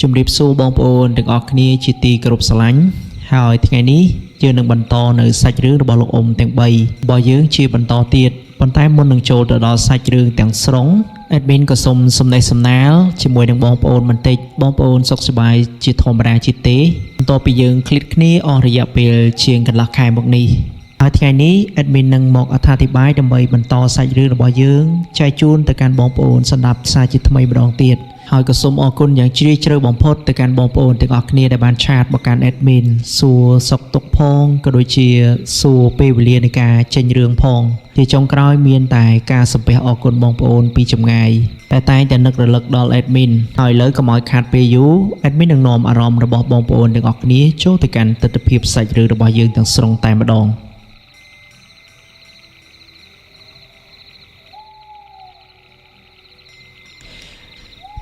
ជំរាបសួរបងប្អូនទាំងអស់គ្នាជាទីគោរពស្រឡាញ់ហើយថ្ងៃនេះយើងនឹងបន្តនៅសាច់រឿងរបស់លោកអ៊ុំទាំង3របស់យើងជាបន្តទៀតប៉ុន្តែមុននឹងចូលទៅដល់សាច់រឿងទាំងស្រុង admin ក៏សូមសំណេះសំណាលជាមួយនឹងបងប្អូនបន្តិចបងប្អូនសុខសប្បាយជាធម្មតាជាទេបន្ទាប់ពីយើងឃ្លាតគ្នាអស់រយៈពេលជាងកន្លះខែមកនេះហើយថ្ងៃនេះ admin នឹងមកអត្ថាធិប្បាយដើម្បីបន្តសាច់រឿងរបស់យើងចែកជូនទៅកាន់បងប្អូនសម្រាប់សារជាថ្មីម្ដងទៀតហើយក៏សូមអរគុណយ៉ាងជ្រាលជ្រៅបំផុតទៅកាន់បងប្អូនទាំងអស់គ្នាដែលបានឆាតមកកាន់ admin សួរសុខទុក្ខផងក៏ដូចជាសួរពេលវេលានៃការចេញរឿងផងជាចុងក្រោយមានតែការសំពះអរគុណបងប្អូនពីចម្ងាយតែតែងតែនឹករលឹកដល់ admin ហើយលើកុំឲ្យខាតពេលយូរ admin នឹងនាំអារម្មណ៍របស់បងប្អូនទាំងអស់គ្នាចូលទៅកាន់ទស្សនវិជ្ជាសាច់រឿងរបស់យើងទាំងស្រុងតែម្ដង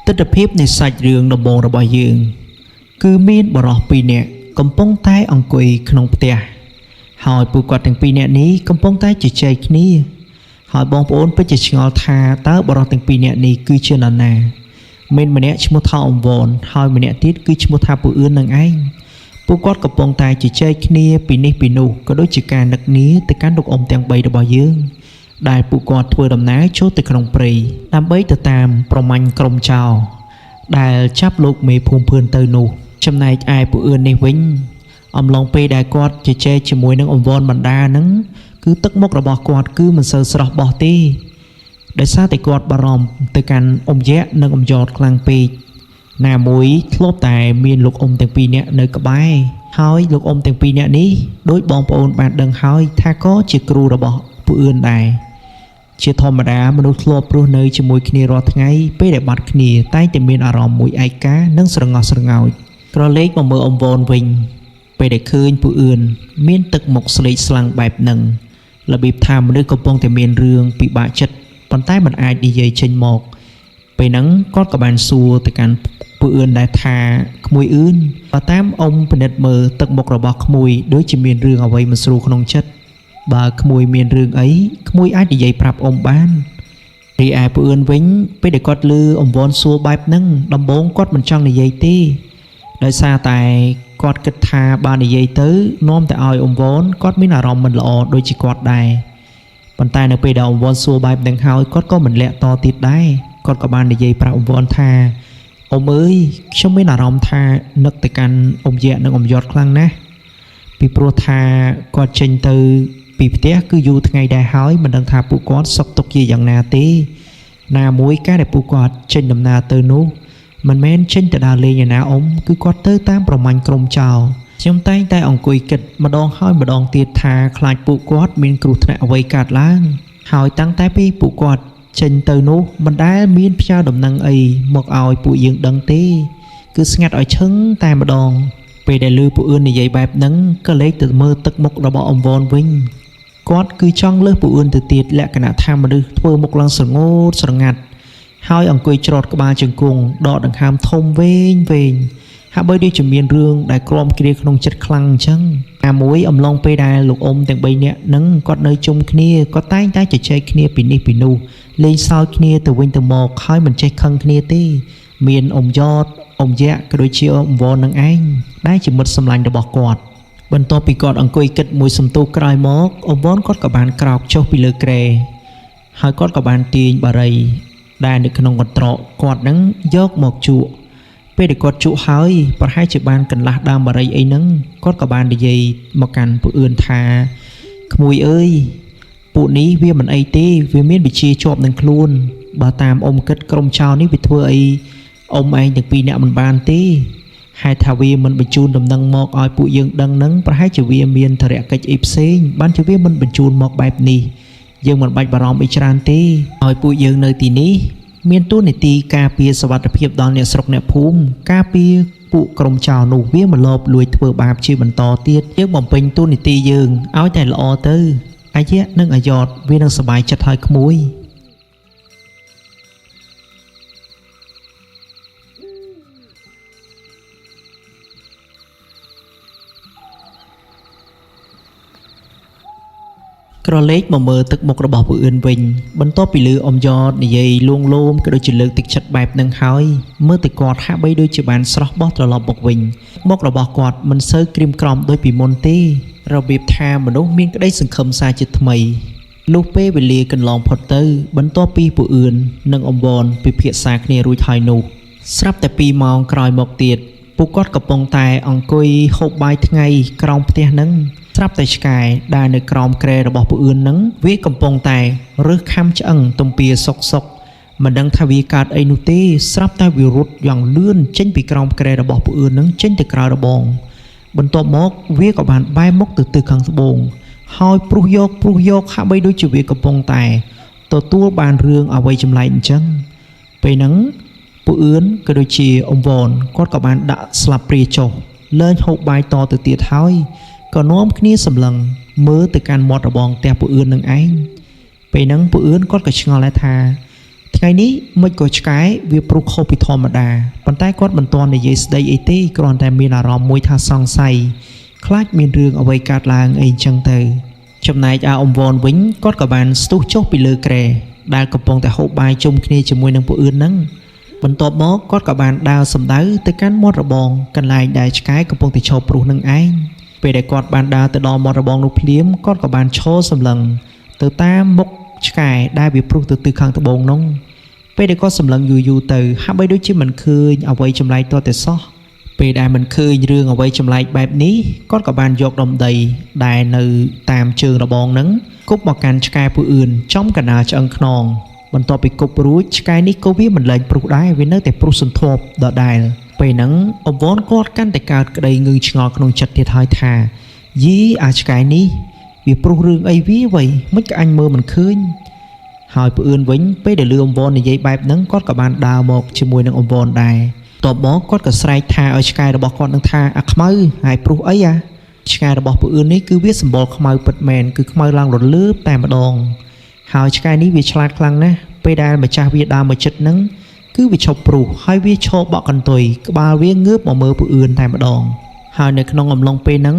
ទស្សនវិជ្ជានៃសាច់រឿងដំបូងរបស់យើងគឺមានបរិសុទ្ធ2នាក់កំពុងតែអង្គុយក្នុងផ្ទះហើយពួកគាត់ទាំង2នាក់នេះកំពុងតែជជែកគ្នាហើយបងប្អូនពិតជាឆ្ងល់ថាតើបរិសុទ្ធទាំង2នាក់នេះគឺជានរណាមានម្នាក់ឈ្មោះថាអង្វនហើយម្នាក់ទៀតគឺឈ្មោះថាពូអឿននឹងឯងពួកគាត់កំពុងតែជជែកគ្នាពីនេះពីនោះក៏ដូចជាការនឹកនាទៅកាន់លោកអ៊ំទាំង3របស់យើងដែលពួកគាត់ធ្វើដំណើរចូលទៅក្នុងព្រៃដើម្បីទៅតាមប្រមាញ់ក្រុមចោរដែលចាប់លោកមេភូមិភឿនទៅនោះចំណែកឯពូអឿននេះវិញអំឡុងពេលដែលគាត់ជជែកជាមួយនឹងអង្វនបណ្ដាហ្នឹងគឺទឹកមុខរបស់គាត់គឺមិនសូវស្រស់បោះទេដោយសារតែគាត់បារម្ភទៅកាន់អ៊ំយៈនិងអ៊ំយ៉តខ្លាំងពេកណាមួយធ្លាប់តែមានលោកអ៊ំទាំង2នាក់នៅក្បែរហើយលោកអ៊ំទាំង2នាក់នេះដោយបងប្អូនបានដឹងហើយថាក៏ជាគ្រូរបស់ពូអឿនដែរជាធម្មតាមនុស្សធ្លាប់រស់នៅជាមួយគ្នារាល់ថ្ងៃពេលដែលបាត់គ្នាតែងតែមានអារម្មណ៍មួយឯកានិងស្រងោះស្រងោចក្រឡេកមកមើលអង្វនវិញពេលដែលឃើញពូអឿនមានទឹកមុខស្លេកស្លាំងបែបហ្នឹងរបៀបថាមនុស្សកំពុងតែមានរឿងពិបាកចិត្តប៉ុន្តែមិនអាចនិយាយចេញមកពេលហ្នឹងគាត់ក៏បានសួរទៅកាន់ពូអឿនដែរថាក្មួយអឿនបើតាមអ៊ំពិនិត្យមើលទឹកមុខរបស់ក្មួយដូចជាមានរឿងអ្វីមិនស្រួលក្នុងចិត្តបើក្មួយមានរឿងអីក្មួយអាចនិយាយប្រាប់អ៊ំបានរីឯពូអឿនវិញពេលដែលគាត់ឮអង្វនសួរបែបហ្នឹងដំបូងគាត់មិនចង់និយាយទេដោយសារតែគាត់គិតថាបើនិយាយទៅនាំតែឲ្យអង្វនគាត់មានអារម្មណ៍មិនល្អដូចជាគាត់ដែរប៉ុន្តែនៅពេលដែលអង្វនសួរបែបហ្នឹងហើយគាត់ក៏មិនលាក់តទៀតដែរគាត់ក៏បាននិយាយប្រាប់អង្វនថាអ៊ំអើយខ្ញុំមានអារម្មណ៍ថានឹកទៅកាន់អ៊ំយៈនិងអ៊ំយ៉តខ្លាំងណាស់ពីព្រោះថាគាត់ចេញទៅពីផ្ទះគឺយូរថ្ងៃដែរហើយមិនដឹងថាពួកគាត់សុខទុក្ខជាយ៉ាងណាទេណាមួយការដែលពួកគាត់ចេញដំណើរទៅនោះមិនមែនចេញទៅដើរលេងឯណាអ៊ំគឺគាត់ទៅតាមប្រមាញ់ក្រុមចោរខ្ញុំតែងតែអង្គុយគិតម្ដងហើយម្ដងទៀតថាខ្លាចពួកគាត់មានគ្រោះថ្នាក់អ្វីកើតឡើងហើយតាំងតែពីពួកគាត់ចេញទៅនោះមិនដែលមានផ្ញើដំណឹងអីមកឲ្យពួកយើងដឹងទេគឺស្ងាត់ឲ្យឈឹងតែម្ដងពេលដែលឮពួកអឿននិយាយបែបហ្នឹងក៏លេចទៅមើលទឹកមុខរបស់អង្វនវិញគាត់គឺចង់លើសពួកអឿនទៅទៀតលក្ខណៈថាមនុស្សធ្វើមុខឡើងស្រងូតស្រងាត់ហើយអង្គុយច្រត់ក្បាលជង្គង់ដកដង្ហើមធំវែងហាក់បីដូចជាមានរឿងដែលក្រំគ្រាក្នុងចិត្តខ្លាំងអញ្ចឹងតែមួយអំឡុងពេលដែលលោកអ៊ំទាំង3នាក់ហ្នឹងគាត់នៅជុំគ្នាគាត់តែងតែជជែកគ្នាពីនេះពីនោះលេងសើចគ្នាទៅវិញទៅមកហើយមិនចេះខឹងគ្នាទេមានអ៊ំយ៉តអ៊ំយៈក៏ដូចជាអ៊ំវននឹងឯងដែលជាមិត្តសម្លាញ់របស់គាត់បន្ទាប់ពីគាត់អង្គុយគិតមួយសន្ទុះក្រោយមកអ៊ំវនគាត់ក៏បានក្រោកចុះពីលើគ្រែហើយគាត់ក៏បានទាញបារីដែលនៅក្នុងកន្ត្រកគាត់នឹងយកមកជក់ពេលដែលគាត់ជក់ហើយប្រហែលជាបានកន្លះដើមបារីអីហ្នឹងគាត់ក៏បាននិយាយមកកាន់ពូអឿនថាក្មួយអើយពួកនេះវាមិនអីទេវាមានវិជាជាប់នឹងខ្លួនបើតាមអ៊ំគិតក្រុមចោរនេះវាធ្វើអីអ៊ំឯងទាំងពីរនាក់មិនបានទេហេតុថាវាមិនបញ្ជូនដំណឹងមកឲ្យពួកយើងដឹងនឹងប្រហែលជាវាមានធរៈកិច្ចអីផ្សេងបានជាវាមិនបញ្ជូនមកបែបនេះយើងមិនបាច់បារម្ភអីច្រើនទេឲ្យពួកយើងនៅទីនេះមានតួនាទីការពារសុវត្ថិភាពដល់អ្នកស្រុកអ្នកភូមិការពារពួកក្រុមចោរនោះវាមកលបលួចធ្វើបាបជាបន្តទៀតយើងបំពេញតួនាទីយើងឲ្យតែល្អទៅអាយៈនិងអាយ៉តវានឹងសប្បាយចិត្តហើយក្មួយ ក្រឡេកមកមើលទឹកមុខរបស់ពួកអឿនវិញបន្ទាប់ពីឮអ៊ំយ៉តនិយាយលួងលោមក៏ដូចជាលើកទឹកចិត្តបែបហ្នឹងហើយមើលទៅគាត់ហាក់បីដូចជាបានស្រស់បោះត្រឡប់មកវិញមុខរបស់គាត់មិនសូវក្រៀមក្រំដូចពីមុនទេរបៀបថាមនុស្សមានក្តីសង្ឃឹមសារជាថ្មីលុះពេលវេលាកន្លងផុតទៅបន្ទាប់ពីពួកអឿននិងអ៊ំវ៉នពិភាក្សាគ្នារួចហើយនោះស្រាប់តែ2ម៉ោងក្រោយមកទៀតពួកគាត់កំពុងតែអង្គុយហូបបាយថ្ងៃក្រោមផ្ទះហ្នឹងស្រាប់តែឆ្កែដែលនៅក្រោមគ្រែរបស់ពួកអឿនហ្នឹងវាកំពុងតែរើសខាំឆ្អឹងទំពាសុកមិនដឹងថាវាកើតអីនោះទេស្រាប់តែវារត់យ៉ាងលឿនចេញពីក្រោមគ្រែរបស់ពួកអឿនហ្នឹងចេញទៅក្រៅរបងបន្ទាប់មកវាក៏បានបែរមុខទៅទិសខាងត្បូងហើយព្រុសយកហាក់បីដូចជាវាកំពុងតែទទួលបានរឿងអ្វីចម្លែកអញ្ចឹងពេលហ្នឹងពួកអឿនក៏ដូចជាអ៊ំវ៉នគាត់ក៏បានដាក់ស្លាបព្រាចុះលែងហូបបាយតទៅទៀតហើយក៏នាំគ្នាសម្លឹងមើលទៅកាន់មាត់របងផ្ទះពួកអឿននឹងឯងពេលហ្នឹងពួកអឿនគាត់ក៏ឆ្ងល់ដែរថាថ្ងៃនេះមិនក៏ឆ្កែវាព្រុសខុសពីធម្មតាប៉ុន្តែគាត់មិនទាន់និយាយស្ដីអីទេគ្រាន់តែមានអារម្មណ៍មួយថាសង្ស័យខ្លាចមានរឿងអ្វីកើតឡើងអីចឹងទៅចំណែកអ៊ំវ៉នវិញគាត់ក៏បានស្ទុះចុះពីលើគ្រែដែលកំពុងតែហូបបាយជុំគ្នាជាមួយនឹងពួកអឿនហ្នឹងបន្ទាប់មកគាត់ក៏បានដើរសម្ដៅទៅកាន់មាត់របងកន្លែងដែលឆ្កែកំពុងតែឈរព្រុសនឹងឯងពេលដែលគាត់បានដើរទៅដល់មាត់របងនោះភ្លាមគាត់ក៏បានឈរសម្លឹងទៅតាមមុខឆ្កែដែលវាព្រុសទៅទិសខាងត្បូងនោះពេលដែលគាត់សម្លឹងយូរទៅហាក់បីដូចជាមិនឃើញអ្វីចម្លែកទាល់តែសោះពេលដែលមិនឃើញរឿងអ្វីចម្លែកបែបនេះគាត់ក៏បានយកដុំដីដែលនៅតាមជើងរបងហ្នឹងគប់មកកាន់ឆ្កែពួកអឿនចំកណ្ដាលឆ្អឹងខ្នងបន្ទាប់ពីគប់រួចឆ្កែនេះក៏វាមិនលែងព្រុសដែរវានៅតែព្រុសសន្ធប់ដដែលពេលហ្នឹងអ៊ំវ៉នគាត់កាន់តែកើតក្តីងឿងឆ្ងល់ក្នុងចិត្តទៀតហើយថាយីអាឆ្កែនេះវាព្រុសរឿងអីវាវៃមិនក៏អញមើលមិនឃើញហើយពួកអឿនវិញពេលដែលលឺអ៊ំវ៉ននិយាយបែបហ្នឹងគាត់ក៏បានដើរមកជាមួយនឹងអ៊ំវ៉នដែរតបមកគាត់ក៏ស្រែកថាឲ្យឆ្កែរបស់គាត់នឹងថាអាខ្មៅហើយព្រុសអីអាឆ្កែរបស់ពួកអឿននេះគឺវាសម្បល់ខ្មៅពិតមែនគឺខ្មៅឡើងរលើបតែម្ដងហើយឆ្កែនេះវាឆ្លាតខ្លាំងណាស់ពេលដែលម្ចាស់វាដើរមកជិតហ្នឹងគឺវាឈប់ព្រុសហើយវាឈរបក់កន្ទុយក្បាលវាងើបមកមើលពួកអឿនតែម្ដងហើយនៅក្នុងអំឡុងពេលហ្នឹង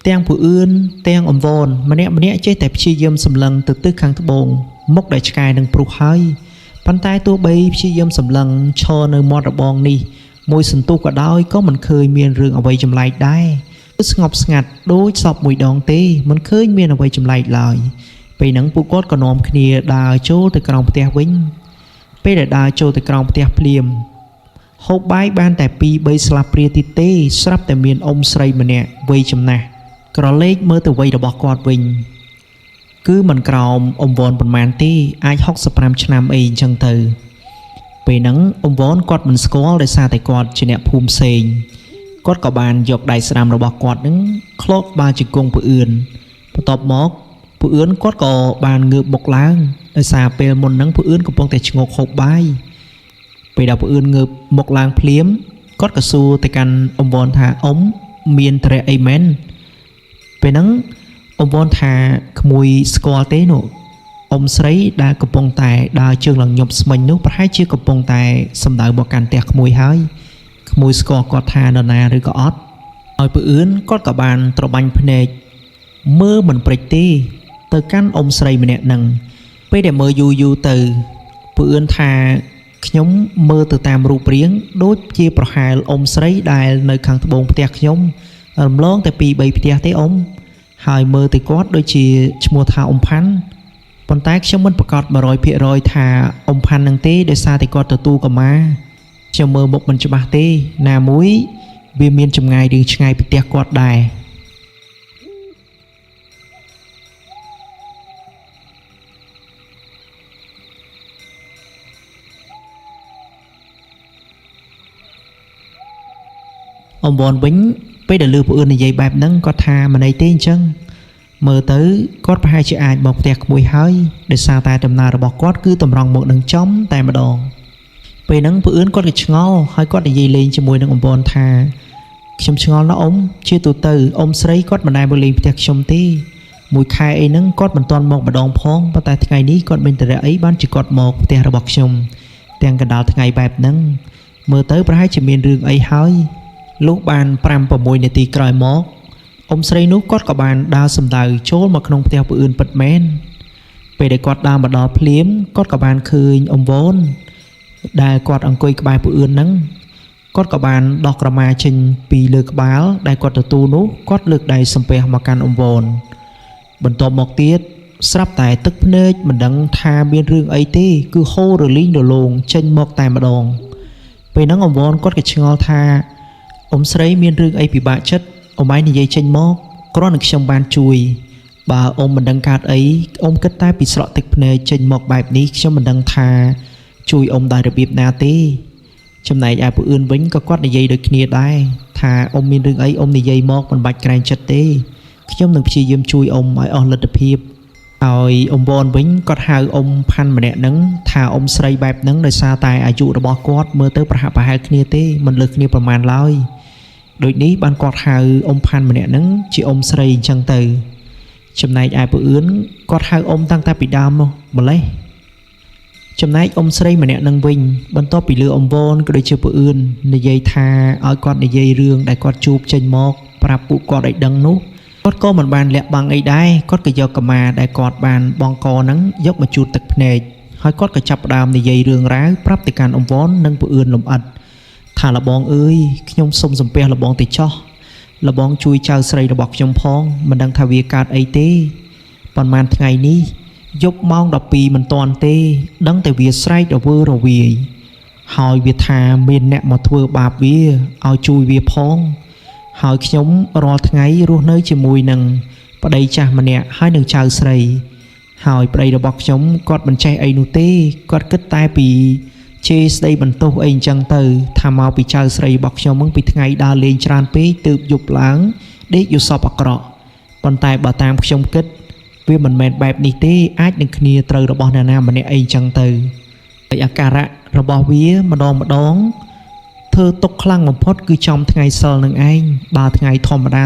ទាំងពួកអឿនទាំងអ៊ំវ៉នម្នាក់ចេះតែព្យាយាមសម្លឹងទៅទិសខាងត្បូងមុខដែលឆ្កែនឹងព្រុសហើយប៉ុន្តែទោះបីព្យាយាមសម្លឹងឈរនៅមាត់របងនេះមួយសន្ទុះក៏ដោយក៏មិនឃើញមានរឿងអ្វីចម្លែកដែរគឺស្ងប់ស្ងាត់ដូចសពមួយដងទេមិនឃើញមានអ្វីចម្លែកឡើយពេលហ្នឹងពួកគាត់ក៏នាំគ្នាដើរចូលទៅក្រោមផ្ទះវិញពេលដែលដើរចូលទៅក្រោមផ្ទះភ្លាមហូបបាយបានតែ2-3ស្លាបព្រាទៀតទេស្រាប់តែមានអ៊ំស្រីម្នាក់វ័យចំណាស់ក្រឡេកមើលទៅវ័យរបស់គាត់វិញគឺមិនក្រោមអ៊ំវ៉នប៉ុន្មានទេអាច65ឆ្នាំអីអញ្ចឹងទៅពេលហ្នឹងអ៊ំវ៉នគាត់មិនស្គាល់ដោយសារតែគាត់ជាអ្នកភូមិផ្សេងគាត់ក៏បានយកដៃស្ដាំរបស់គាត់នឹងឃ្លោកក្បាលជង្គង់ពួកអឿនបន្ទាប់មកពួកអឿនគាត់ក៏បានងើបមុខឡើងដោយសារពេលមុនហ្នឹងពួកអឿនកំពុងតែឈ្ងោកហូបបាយពេលដែលពួកអឿនងើបមុខឡើងភ្លាមគាត់ក៏សួរទៅកាន់អ៊ំវ៉នថាអ៊ំមានត្រេះអីមែនពេលហ្នឹងអ៊ំវ៉នថាក្មួយស្គាល់ទេនោះអ៊ំស្រីដែលកំពុងតែដើរជើងឡើងញប់ស្មិញនោះប្រហែលជាកំពុងតែសម្ដៅមកកាន់ផ្ទះក្មួយហើយក្មួយស្គាល់គាត់ថានរណាឬក៏អត់ហើយពួកអឿនគាត់ក៏បានត្របាញ់ភ្នែកមើលមិនព្រិចទេទៅកាន់អ៊ំស្រីម្នាក់ហ្នឹងពេលដែលមើលយូរទៅពួកអឿនថាខ្ញុំមើលទៅតាមរូបរាងដូចជាប្រហែលអ៊ំស្រីដែលនៅខាងត្បូងផ្ទះខ្ញុំរំលងតែ2-3ផ្ទះទេអ៊ំហើយមើលទៅគាត់ដូចជាឈ្មោះថាអ៊ំផាន់ប៉ុន្តែខ្ញុំមិនប្រកាស 100% ថាអ៊ំផាន់នឹងទេដោយសារតែគាត់ទទួលកម្មាខ្ញុំមើលមុខមិនច្បាស់ទេណាមួយវាមានចម្ងាយរឿងឆ្ងាយពីផ្ទះគាត់ដែរអ៊ំវ៉នវិញពេលដែលលើពួកអឿននិយាយបែបហ្នឹងគាត់ថាមិនអីទេអញ្ចឹងមើលទៅគាត់ប្រហែលជាអាចមកផ្ទះក្មួយហើយដោយសារតែដំណើររបស់គាត់គឺតម្រង់មកនឹងចំតែម្ដងពេលហ្នឹងពួកអឿនគាត់ក៏ឆ្ងល់ហើយគាត់និយាយលេងជាមួយនឹងអ៊ំវ៉នថាខ្ញុំឆ្ងល់ណាស់អ៊ំជាទូទៅអ៊ំស្រីគាត់មិនដែលមកលេងផ្ទះខ្ញុំទេមួយខែអីហ្នឹងគាត់មិនទាន់មកម្ដងផងប៉ុន្តែថ្ងៃនេះគាត់មានតរៈអីបានជាគាត់មកផ្ទះរបស់ខ្ញុំទាំងកណ្ដាលថ្ងៃបែបហ្នឹងមើលទៅប្រហែលជាមានរឿងអីហើយលុះបាន 5-6 នាទីក្រោយមក អ៊ំស្រីនោះគាត់ក៏បានដើរសម្ដៅចូលមកក្នុងផ្ទះពូអឿនពិតមែនពេលដែលគាត់ដើរមកដល់ភ្លាមគាត់ក៏បានឃើញអ៊ំវ៉នដែលគាត់អង្គុយក្បែរពូអឿនហ្នឹងគាត់ក៏បានដោះក្រមាចេញពីលើក្បាលដែលគាត់ទទួលនោះគាត់លើកដៃសំពះមកកាន់អ៊ំវ៉នបន្ទាប់មកទៀតស្រាប់តែទឹកភ្នែកមិនដឹងថាមានរឿងអីទេគឺហូររលីងរលោងចេញមកតែម្ដងពេលហ្នឹងអ៊ំវ៉នគាត់ក៏ឆ្ងល់ថាអ៊ំស្រីមានរឿងអីពិបាកចិត្តអ៊ំឯងនិយាយចេញមកគ្រាន់តែខ្ញុំបានជួយបើអ៊ំមិនដឹងកើតអីអ៊ំគិតតែពីស្រក់ទឹកភ្នែកចេញមកបែបនេះខ្ញុំមិនដឹងថាជួយអ៊ំដោយរបៀបណាទេចំណែកឯពូអឿនវិញក៏គាត់និយាយដូចគ្នាដែរថាអ៊ំមានរឿងអីអ៊ំនិយាយមកមិនបាច់ក្រែងចិត្តទេខ្ញុំនឹងព្យាយាមជួយអ៊ំឲ្យអស់លទ្ធភាពហើយអ៊ំវ៉នវិញគាត់ហៅអ៊ំផាន់ម្នាក់ហ្នឹងថាអ៊ំស្រីបែបហ្នឹងដោយសារតែអាយុរបស់គាត់មើលទៅប្រហាក់ប្រហែលគ្នាទេមិនលើសគ្នាប្រមាណឡើយដូចនេះបានគាត់ហៅអ៊ំផាន់ម្នាក់ហ្នឹងជាអ៊ំស្រីអញ្ចឹងទៅចំណែកឯពូអឿនគាត់ហៅអ៊ំតាំងតែពីដើមមកម្លេះចំណែកអ៊ំស្រីម្នាក់ហ្នឹងវិញបន្ទាប់ពីលឺអ៊ំវ៉នក៏ដូចជាពូអឿននិយាយថាឲ្យគាត់និយាយរឿងដែលគាត់ជួបចេញមកប្រាប់ពួកគាត់ឲ្យដឹងនោះគាត់ក៏មិនបានលាក់បាំងអីដែរគាត់ក៏យកកម្មាដែលគាត់បានបងកហ្នឹងយកមកជូតទឹកភ្នែកហើយគាត់ក៏ចាប់ផ្ដើមនិយាយរឿងរ៉ាវប្រាប់ទៅកាន់អ៊ំវ៉ននិងពូអឿនលំអិតថាលបងអើយខ្ញុំសុំសំពះលបងទៅចោះលបងជួយចៅស្រីរបស់ខ្ញុំផងមិនដឹងថាវាកើតអីទេប៉ុន្មានថ្ងៃនេះយប់ម៉ោង12មិនទាន់ទេដឹងតែវាស្រែករវើរវាយហើយវាថាមានអ្នកមកធ្វើបាបវាឲ្យជួយវាផងហើយខ្ញុំរាល់ថ្ងៃរស់នៅជាមួយនឹងប្តីចាស់ម្នាក់ហើយនឹងចៅស្រីហើយប្តីរបស់ខ្ញុំគាត់មិនចេះអីនោះទេគាត់គិតតែពីជេរស្ដីបន្ទោសអីអញ្ចឹងទៅថាមកពីចៅស្រីរបស់ខ្ញុំហ្នឹងពីថ្ងៃដើរលេងច្រើនពេកទើបយប់ឡើងដេកយល់សពអាក្រក់ប៉ុន្តែបើតាមខ្ញុំគិតវាមិនមែនបែបនេះទេអាចនឹងគ្នាត្រូវរបស់អ្នកណាម្នាក់អីអញ្ចឹងទៅហើយអាការៈរបស់វាម្ដងធ្វើទុកខ្លាំងបំផុតគឺចំថ្ងៃសិលនឹងឯងបើថ្ងៃធម្មតា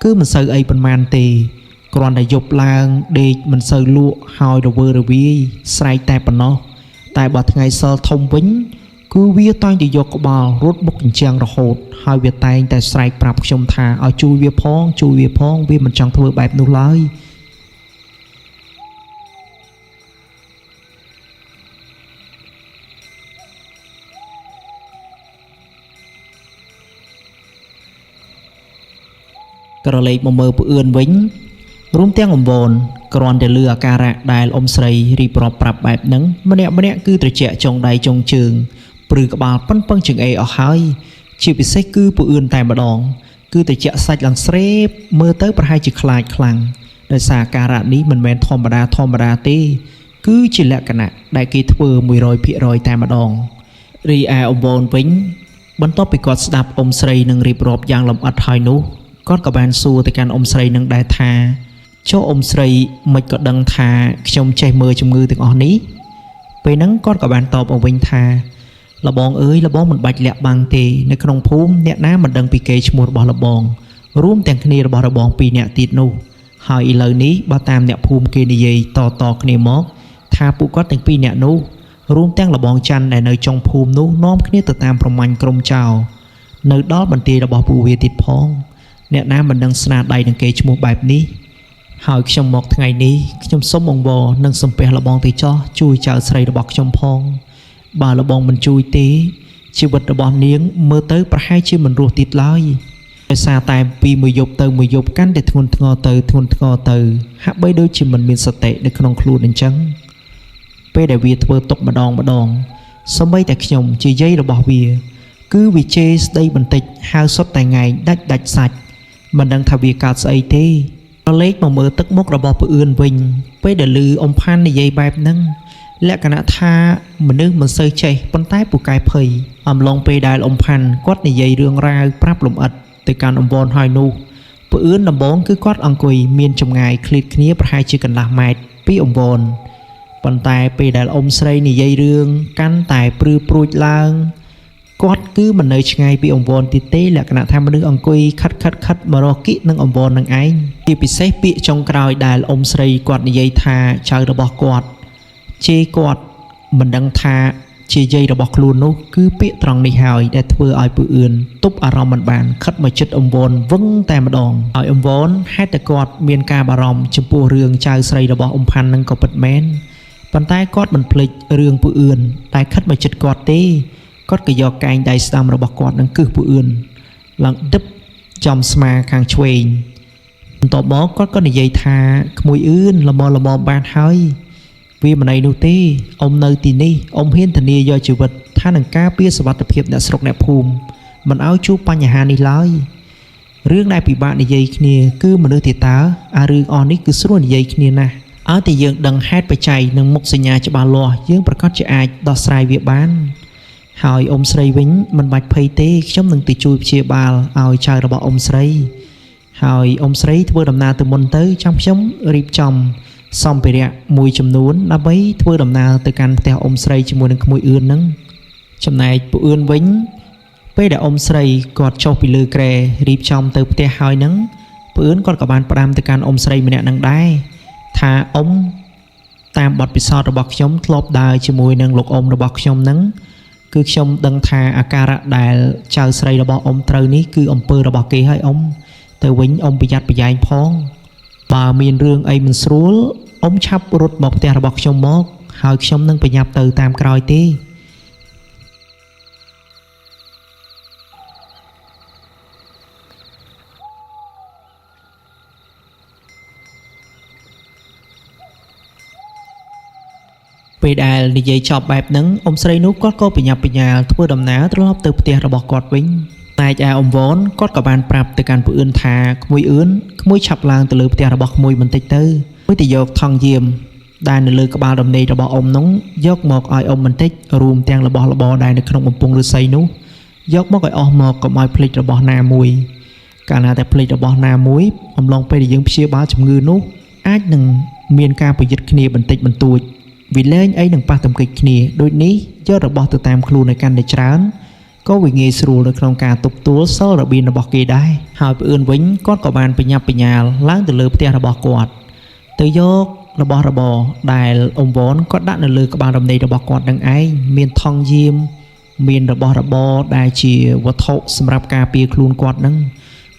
គឺមិនសូវអីប៉ុន្មានទេគ្រាន់តែយប់ឡើងដេកមិនសូវលក់ហើយរវើរវាយស្រែកតែប៉ុណ្ណោះតែបើថ្ងៃសិលធំវិញគឺវាតែងតែយកក្បាលរត់បុកអញ្ចឹងរហូតហើយវាតែងតែស្រែកប្រាប់ខ្ញុំថាឲ្យជួយវាផងវាមិនចង់ធ្វើបែបនោះឡើយក្រឡេកមកមើលពូអឿនវិញរួមទាំងអ៊ំវ៉នគ្រាន់តែលឺអាការៈដែលអ៊ំស្រីរៀបរាប់ប្រាប់បែបហ្នឹងម្នាក់គឺត្រជាក់ចុងដៃចុងជើងព្រឺក្បាលប៉ុនពឹងជើងអេអស់ហើយជាពិសេសគឺពូអឿនតែម្ដងគឺត្រជាក់សាច់ឡើងស្រេបមើលទៅប្រហែលជាខ្លាចខ្លាំងដោយសារអាការៈនេះមិនមែនធម្មតាទេគឺជាលក្ខណៈដែលគេធ្វើ 100% តែម្ដងរីឯអ៊ំវ៉នវិញបន្ទាប់ពីគាត់ស្ដាប់អ៊ំស្រីនឹងរៀបរាប់យ៉ាងលម្អិតហើយនោះគាត់ក៏បានសួរទៅកាន់អ៊ំស្រីនឹងដែរថាចុះអ៊ំស្រីមិនក៏ដឹងថាខ្ញុំចេះមើលជំងឺទាំងអស់នេះពេលហ្នឹងគាត់ក៏បានតបមកវិញថាលបងអើយលបងមិនបាច់លាក់បាំងទេនៅក្នុងភូមិអ្នកណាមិនដឹងពីកេរ្តិ៍ឈ្មោះរបស់លបងរួមទាំងគ្នារបស់លបង2នាក់ទៀតនោះហើយឥឡូវនេះបើតាមអ្នកភូមិគេនិយាយតគ្នាមកថាពួកគាត់ទាំង2នាក់នោះរួមទាំងលបងច័ន្ទដែលនៅចុងភូមិនោះនាំគ្នាទៅតាមប្រមាញ់ក្រុមចោរនៅដល់បន្ទាយរបស់ពួកវាទៀតផងអ្នកណាមិនដឹងស្នាដៃនឹងគេឈ្មោះបែបនេះហើយខ្ញុំមកថ្ងៃនេះខ្ញុំសូមអង្វរនិងសំពះលបងទៅចោះជួយចៅស្រីរបស់ខ្ញុំផងបើលបងមិនជួយទេជីវិតរបស់នាងមើលទៅប្រហែលជាមិនរស់ទៀតឡើយដោយសារតែពីមួយយប់ទៅមួយយប់កាន់តែធ្ងន់ធ្ងរទៅហាក់បីដូចជាមិនមានសតិនៅក្នុងខ្លួនអញ្ចឹងពេលដែលវាធ្វើទុកម្ដងសូម្បីតែខ្ញុំជាយាយរបស់វាគឺវាជេរស្ដីបន្តិចហៅសុទ្ធតែថ្ងៃដាច់សាច់មិនដឹងថាវាកើតស្អីទេប្រឡេកមកមើលទឹកមុខរបស់ពូអឿនវិញពេលដែលឮអ៊ំផាន់និយាយបែបហ្នឹងលក្ខណៈថាមនុស្សមិនសូវចេះប៉ុន្តែពូកែភ័យអំឡុងពេលដែលអ៊ំផាន់គាត់និយាយរឿងរ៉ាវប្រាប់លម្អិតទៅកាន់អ៊ំវ៉នហើយនោះពូអឿនដំបងគឺគាត់អង្គុយមានចម្ងាយឃ្លាតគ្នាប្រហែលជាកន្លះម៉ែត្រពីអ៊ំវ៉នប៉ុន្តែពេលដែលអ៊ំស្រីនិយាយរឿងកាន់តែព្រឺព្រួចឡើងគាត់គឺមិននៅឆ្ងាយពីអង្វរទៀតទេលក្ខណៈថាមនុស្សអង្គុយខិតមករកគិនឹងអង្វរនឹងឯងជាពិសេសពាក្យចុងក្រោយដែលអ៊ំស្រីគាត់និយាយថាចៅរបស់គាត់ជេរគាត់មិនដឹងថា ជាយាយរបស់ខ្លួននោះគឺពាក្យត្រង់នេះហើយដែលធ្វើឲ្យពូអឿនទប់អារម្មណ៍មិនបានខិតមកចិត្តអង្វនវឹងតែម្ដងឲ្យអង្វនហេតុតែគាត់មានការបារម្ភចំពោះរឿងចៅស្រីរបស់អ៊ំផាន់នឹងក៏ពិតមែនប៉ុន្តែគាត់មិនភ្លេចរឿងពូអឿនតែខិតមកចិត្តគាត់ទេគាត់ក៏យកកែងដៃស្ដាំរបស់គាត់នឹងគឹសពូអឿនឡើងដិបចំស្មាខាងឆ្វេងបន្ទាប់មកគាត់ក៏និយាយថាក្មួយអឿនល្មមបានហើយវាមិនអីនោះទេអ៊ំនៅទីនេះអ៊ំហ៊ានធានាយកជីវិតថានឹងការពារសុវត្ថិភាពអ្នកស្រុកអ្នកភូមិមិនឲ្យជួបបញ្ហានេះឡើយរឿងដែលពិបាកនិយាយគ្នាគឺមនុស្សទេតើអារឿងអស់នេះគឺស្រួលនិយាយគ្នាណាស់ឲ្យតែយើងដឹងហេតុបច្ច័យនិងមុខសញ្ញាច្បាស់លាស់យើងប្រកាសជាអាចដោះស្រាយវាបានហើយអ៊ំស្រីវិញមិនបាច់ភ័យទេខ្ញុំនឹងទៅជួយព្យាបាលឲ្យចៅរបស់អ៊ំស្រីហើយអ៊ំស្រីធ្វើដំណើរទៅមុនទៅចាំខ្ញុំរៀបចំសម្ភារៈមួយចំនួនដើម្បីធ្វើដំណើរទៅកាន់ផ្ទះអ៊ំស្រីជាមួយនឹងក្មួយអឿនហ្នឹងចំណែកពូអឿនវិញពេលដែលអ៊ំស្រីគាត់ចុះពីលើគ្រែរៀបចំទៅផ្ទះហើយហ្នឹងពូអឿនគាត់ក៏បានផ្ដាំទៅកាន់អ៊ំស្រីម្នាក់ហ្នឹងដែរថាអ៊ំតាមបទពិសោធន៍របស់ខ្ញុំធ្លាប់ដើរជាមួយនឹងលោកអ៊ំរបស់ខ្ញុំហ្នឹងគឺខ្ញុំដឹងថាអាការៈដែលចៅស្រីរបស់អ៊ំត្រូវនេះគឺអំពើរបស់គេហើយអ៊ំទៅវិញអ៊ំប្រយ័ត្នប្រយែងផងបើមានរឿងអីមិនស្រួលអ៊ំឆាប់រត់មកផ្ទះរបស់ខ្ញុំមកហើយខ្ញុំនឹងប្រញាប់ទៅតាមក្រោយទេពេលដែលនិយាយចប់បែបហ្នឹងអ៊ំស្រីនោះគាត់ក៏ប្រញាប់ប្រញាល់ធ្វើដំណើរត្រឡប់ទៅផ្ទះរបស់គាត់វិញតែឯអ៊ំវ៉នគាត់ក៏បានប្រាប់ទៅកាន់ពូអឿនថាក្មួយអឿនក្មួយឆាប់ឡើងទៅលើផ្ទះរបស់ក្មួយបន្តិចទៅមួយទៅយកថង់យាមដែលនៅលើក្បាលដំណេករបស់អ៊ំនោះយកមកឲ្យអ៊ំបន្តិចរួមទាំងរបស់របរដែលនៅក្នុងបំពង់ឫស្សីនោះយកមកឲ្យអស់មកកុំឲ្យភ្លេចរបស់ណាមួយកាលណាតែភ្លេចរបស់ណាមួយអំឡុងពេលដែលយើងព្យាបាលជំងឺនោះអាចនឹងមានការប្រយុទ្ធគ្នាបន្តិចបន្តួចវាលែងអីនឹងប៉ះទង្គិចគ្នាដូចនេះយករបស់ទៅតាមខ្លួនឲ្យកាន់តែច្រើនក៏វាងាយស្រួលនៅក្នុងការទប់ទួលសិលរបៀនរបស់គេដែរហើយពឿនវិញគាត់ក៏បានប្រញាប់ប្រញាល់ឡើងទៅលើផ្ទះរបស់គាត់ទៅយករបស់របរដែលអ៊ំវ៉នគាត់ដាក់នៅលើក្បាលរំដេករបស់គាត់នឹងឯងមានថង់យាមមានរបស់របរដែលជាវត្ថុសម្រាប់ការពារខ្លួនគាត់នឹង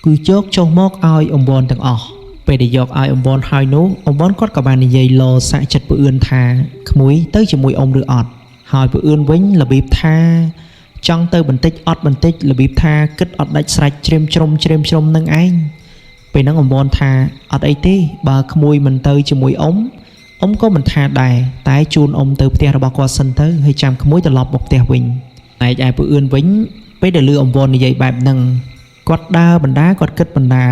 គឺយកចុះមកឲ្យអ៊ំវ៉នទាំងអស់ពេលដែលយកឲ្យអ៊ំវ៉នហើយនោះអ៊ំវ៉នគាត់ក៏បាននិយាយលោសាក់ចិត្តពឿនថាក្មួយទៅជាមួយអ៊ំឬអត់ហើយពឿនវិញរបៀបថាចង់ទៅបន្តិចអត់បន្តិចរបៀបថាគិតអត់ដាច់ស្រេចជ្រាមជ្រុំនឹងឯងពេលហ្នឹងអ៊ំវ៉នថាអត់អីទេបើក្មួយមិនទៅជាមួយអ៊ំក៏មិនថាដែរតែជូនអ៊ំទៅផ្ទះរបស់គាត់សិនទៅហើយចាំក្មួយត្រឡប់មកផ្ទះវិញតែឯពឿនវិញពេលដែលលឺអ៊ំវ៉ននិយាយបែបហ្នឹងគាត់ដើរបណ្ដាគាត់គិតបណ្ដា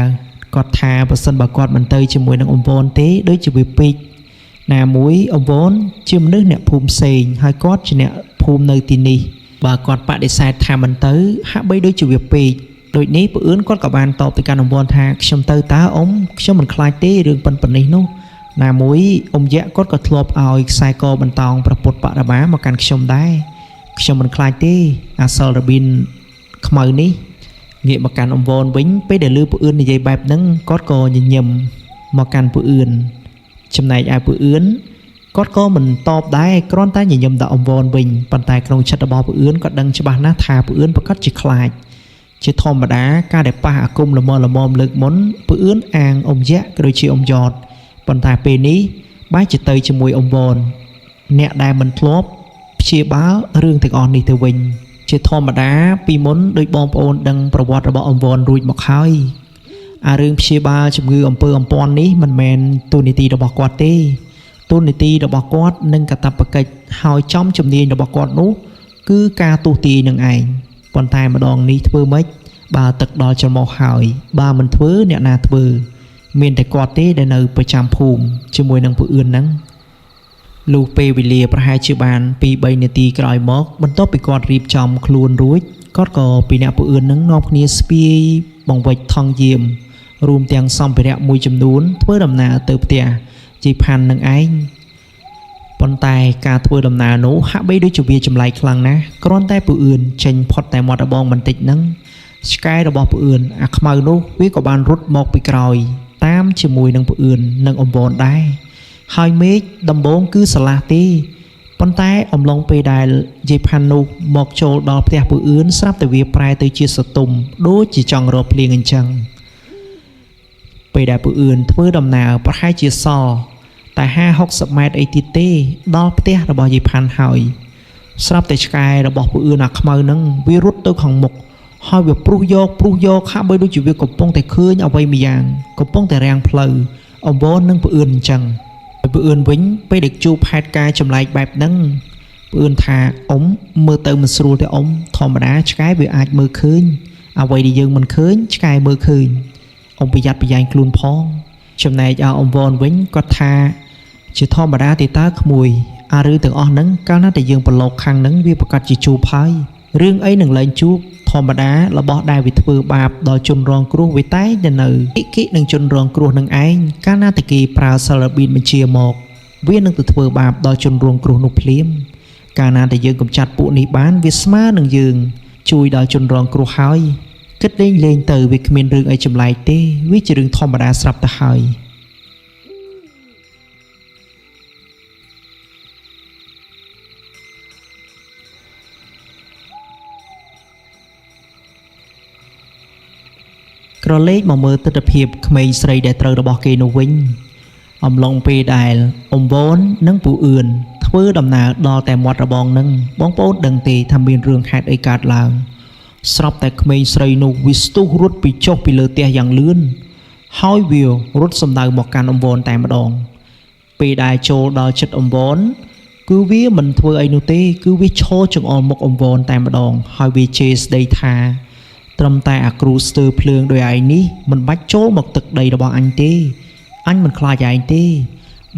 គាត់ថាបើសិនបើគាត់មិនទៅជាមួយនឹងអ៊ំវ៉នទេដូចជាវាពេកណាមួយអ៊ំវ៉នជាមនុស្សអ្នកភូមិផ្សេងហើយគាត់ជាអ្នកភូមិនៅទីនេះបើគាត់បដិសេធថាមិនទៅហាក់បីដូចជាវាពេកដូចនេះពឿនគាត់ក៏បានតបទៅកាន់អ៊ំវ៉នថាខ្ញុំទៅតើអ៊ំខ្ញុំមិនខ្លាចទេរឿងប៉ុណ្នេះនោះណាមួយអ៊ំយៈគាត់ក៏ធ្លាប់ឲ្យខ្សែកបន្តោងប្រពុតបរមាមកកាន់ខ្ញុំដែរខ្ញុំមិនខ្លាចទេអាសិលរបៀនខ្មៅនេះងាកមកកាន់អ៊ំវ៉នវិញពេលដែលលឺពឿននិយាយបែបហ្នឹងគាត់ក៏ញញឹមមកកាន់ពឿនចំណែកឯពឿនគាត់ក៏មិនតបដែរគ្រាន់តែញញឹមដល់អ៊ំវ៉នវិញប៉ុន្តែក្នុងចិត្តរបស់ពឿនគាត់ដឹងច្បាស់ណាស់ថាពឿនប្រកាសជាខ្លាចជាធម្មតាការដែលប៉ះអាគមល្មមលើកមុនពឿនអាងអ៊ំយៈក៏ដូចជាអ៊ំយ៉តប៉ុន្តែពេលនេះបែរជាទៅជាមួយអ៊ំវ៉នអ្នកដែលមិនធ្លាប់ព្យាបាលរឿងទាំងអស់នេះទៅវិញជាធម្មតាពីមុនដោយបងប្អូនដឹងប្រវត្តិរបស់អ៊ំវ៉នរួចមកហើយអារឿងព្យាបាលជំងឺអំពើអំព័ន្ធនេះមិនមែនទូនីតិរបស់គាត់ទេទូនីតិរបស់គាត់និងកាតព្វកិច្ចហើយចំជំនាញរបស់គាត់នោះគឺការទូទាយនឹងឯងប៉ុន្តែម្ដងនេះធ្វើម៉េចបើទឹកដល់ច្រមុះហើយបើមិនធ្វើអ្នកណាធ្វើមានតែគាត់ទេដែលនៅប្រចាំភូមិជាមួយនឹងពឿនហ្នឹងលុះពេលវេលាប្រហែលជាបាន2-3នាទីក្រោយមកបន្ទាប់ពីគាត់រៀបចំខ្លួនរួចគាត់ក៏ពីអ្នកពឿនហ្នឹងនាំគ្នាស្ពាយបង្វិចថង់យាមរួមទាំងសម្ភារៈមួយចំនួនធ្វើដំណើរទៅផ្ទះជីផាន់នឹងឯងប៉ុន្តែការធ្វើដំណើរនោះហាក់បីដូចជាវាចម្លែកខ្លាំងណាស់គ្រាន់តែពឿនចេញផុតតែមាត់ដបងបន្តិចហ្នឹងឆ្កែរបស់ពឿនអាខ្មៅនោះវាក៏បានរត់មកពីក្រោយតាមជាមួយនឹងពឿននិងអ៊ំវ៉នដែរហើយមេឃដំបងគឺស្រឡះទេ ប៉ុន្តែអំឡុងពេលដែលយាយផាន់នោះមកចូលដល់ផ្ទះពូអឿនស្រាប់តែវាប្រែទៅជាសតុំដូចជាចង់រកភ្លៀងអញ្ចឹងពេលដែលពូអឿនធ្វើដំណើរប្រហែលជាសល់តែ50-60ម៉ែត្រអីទៀតទេដល់ផ្ទះរបស់យាយផាន់ហើយស្រាប់តែឆ្កែរបស់ពូអឿនអាខ្មៅហ្នឹងវារត់ទៅខាងមុខហើយវាព្រុសយកហាក់បីដូចជាវាកំពុងតែឃើញអ្វីម្យ៉ាងកំពុងតែរាំងផ្លូវអង្វរនឹងពូអឿនអញ្ចឹងហើយពូអឿនវិញពេលដែលជួបហេតុការណ៍ចម្លែកបែបហ្នឹងពូអឿនថាអ៊ំមើលទៅមិនស្រួលទេអ៊ំធម្មតាឆ្កែវាអាចមើលឃើញអ្វីដែលយើងមិនឃើញឆ្កែមើលឃើញអ៊ំប្រយ័ត្នប្រយែងខ្លួនផងចំណែកអង្វរវិញគាត់ថាជាធម្មតាទេតើក្មួយអាឬទាំងអស់ហ្នឹងកាលណាតែយើងប្រឡូកខាងហ្នឹងវាប្រកាសជាជួបហើយរឿងអីនឹងលែងជួបធម្មតារបស់ដែលវាធ្វើបាបដល់ជនរងគ្រោះវាតែងតែនៅគិនឹងជនរងគ្រោះនឹងឯងកាលណាតែគេប្រើសិលប៊ីនបញ្ជាមកវានឹងទៅធ្វើបាបដល់ជនរងគ្រោះនោះភ្លាមកាលណាតែយើងកម្ចាត់ពួកនេះបានវាស្មើនឹងយើងជួយដល់ជនរងគ្រោះហើយគិតលេងទៅវាគ្មានរឿងអីចម្លែកទេវាជារឿងធម្មតាស្រាប់ទៅហើយក្រឡេកមកមើលទស្សនភាពក្មេងស្រីដែលត្រូវរបស់គេនោះវិញអំឡុងពេលដែលអ៊ំវ៉ននិងពូអឿនធ្វើដំណើរដល់តែមាត់របងនឹងបងប្អូនដឹងទេថាមានរឿងហេតុអីកើតឡើងស្រាប់តែក្មេងស្រីនោះវាស្ទុះរត់ពីចុះពីលើផ្ទះយ៉ាងលឿនហើយវារត់សម្ដៅមកកាន់អ៊ំវ៉នតែម្ដងពេលដែលចូលដល់ជិតអ៊ំវ៉នគឺវាមិនធ្វើអីនោះទេគឺវាឈរចង្អុលមុខអ៊ំវ៉នតែម្ដងហើយវាជេរស្ដីថាត្រឹមតែអាគ្រូស្ទើរភ្លើងដោយឯងនេះមិនបាច់ចូលមកទឹកដីរបស់អញទេអញមិនខ្លាចឯងទេ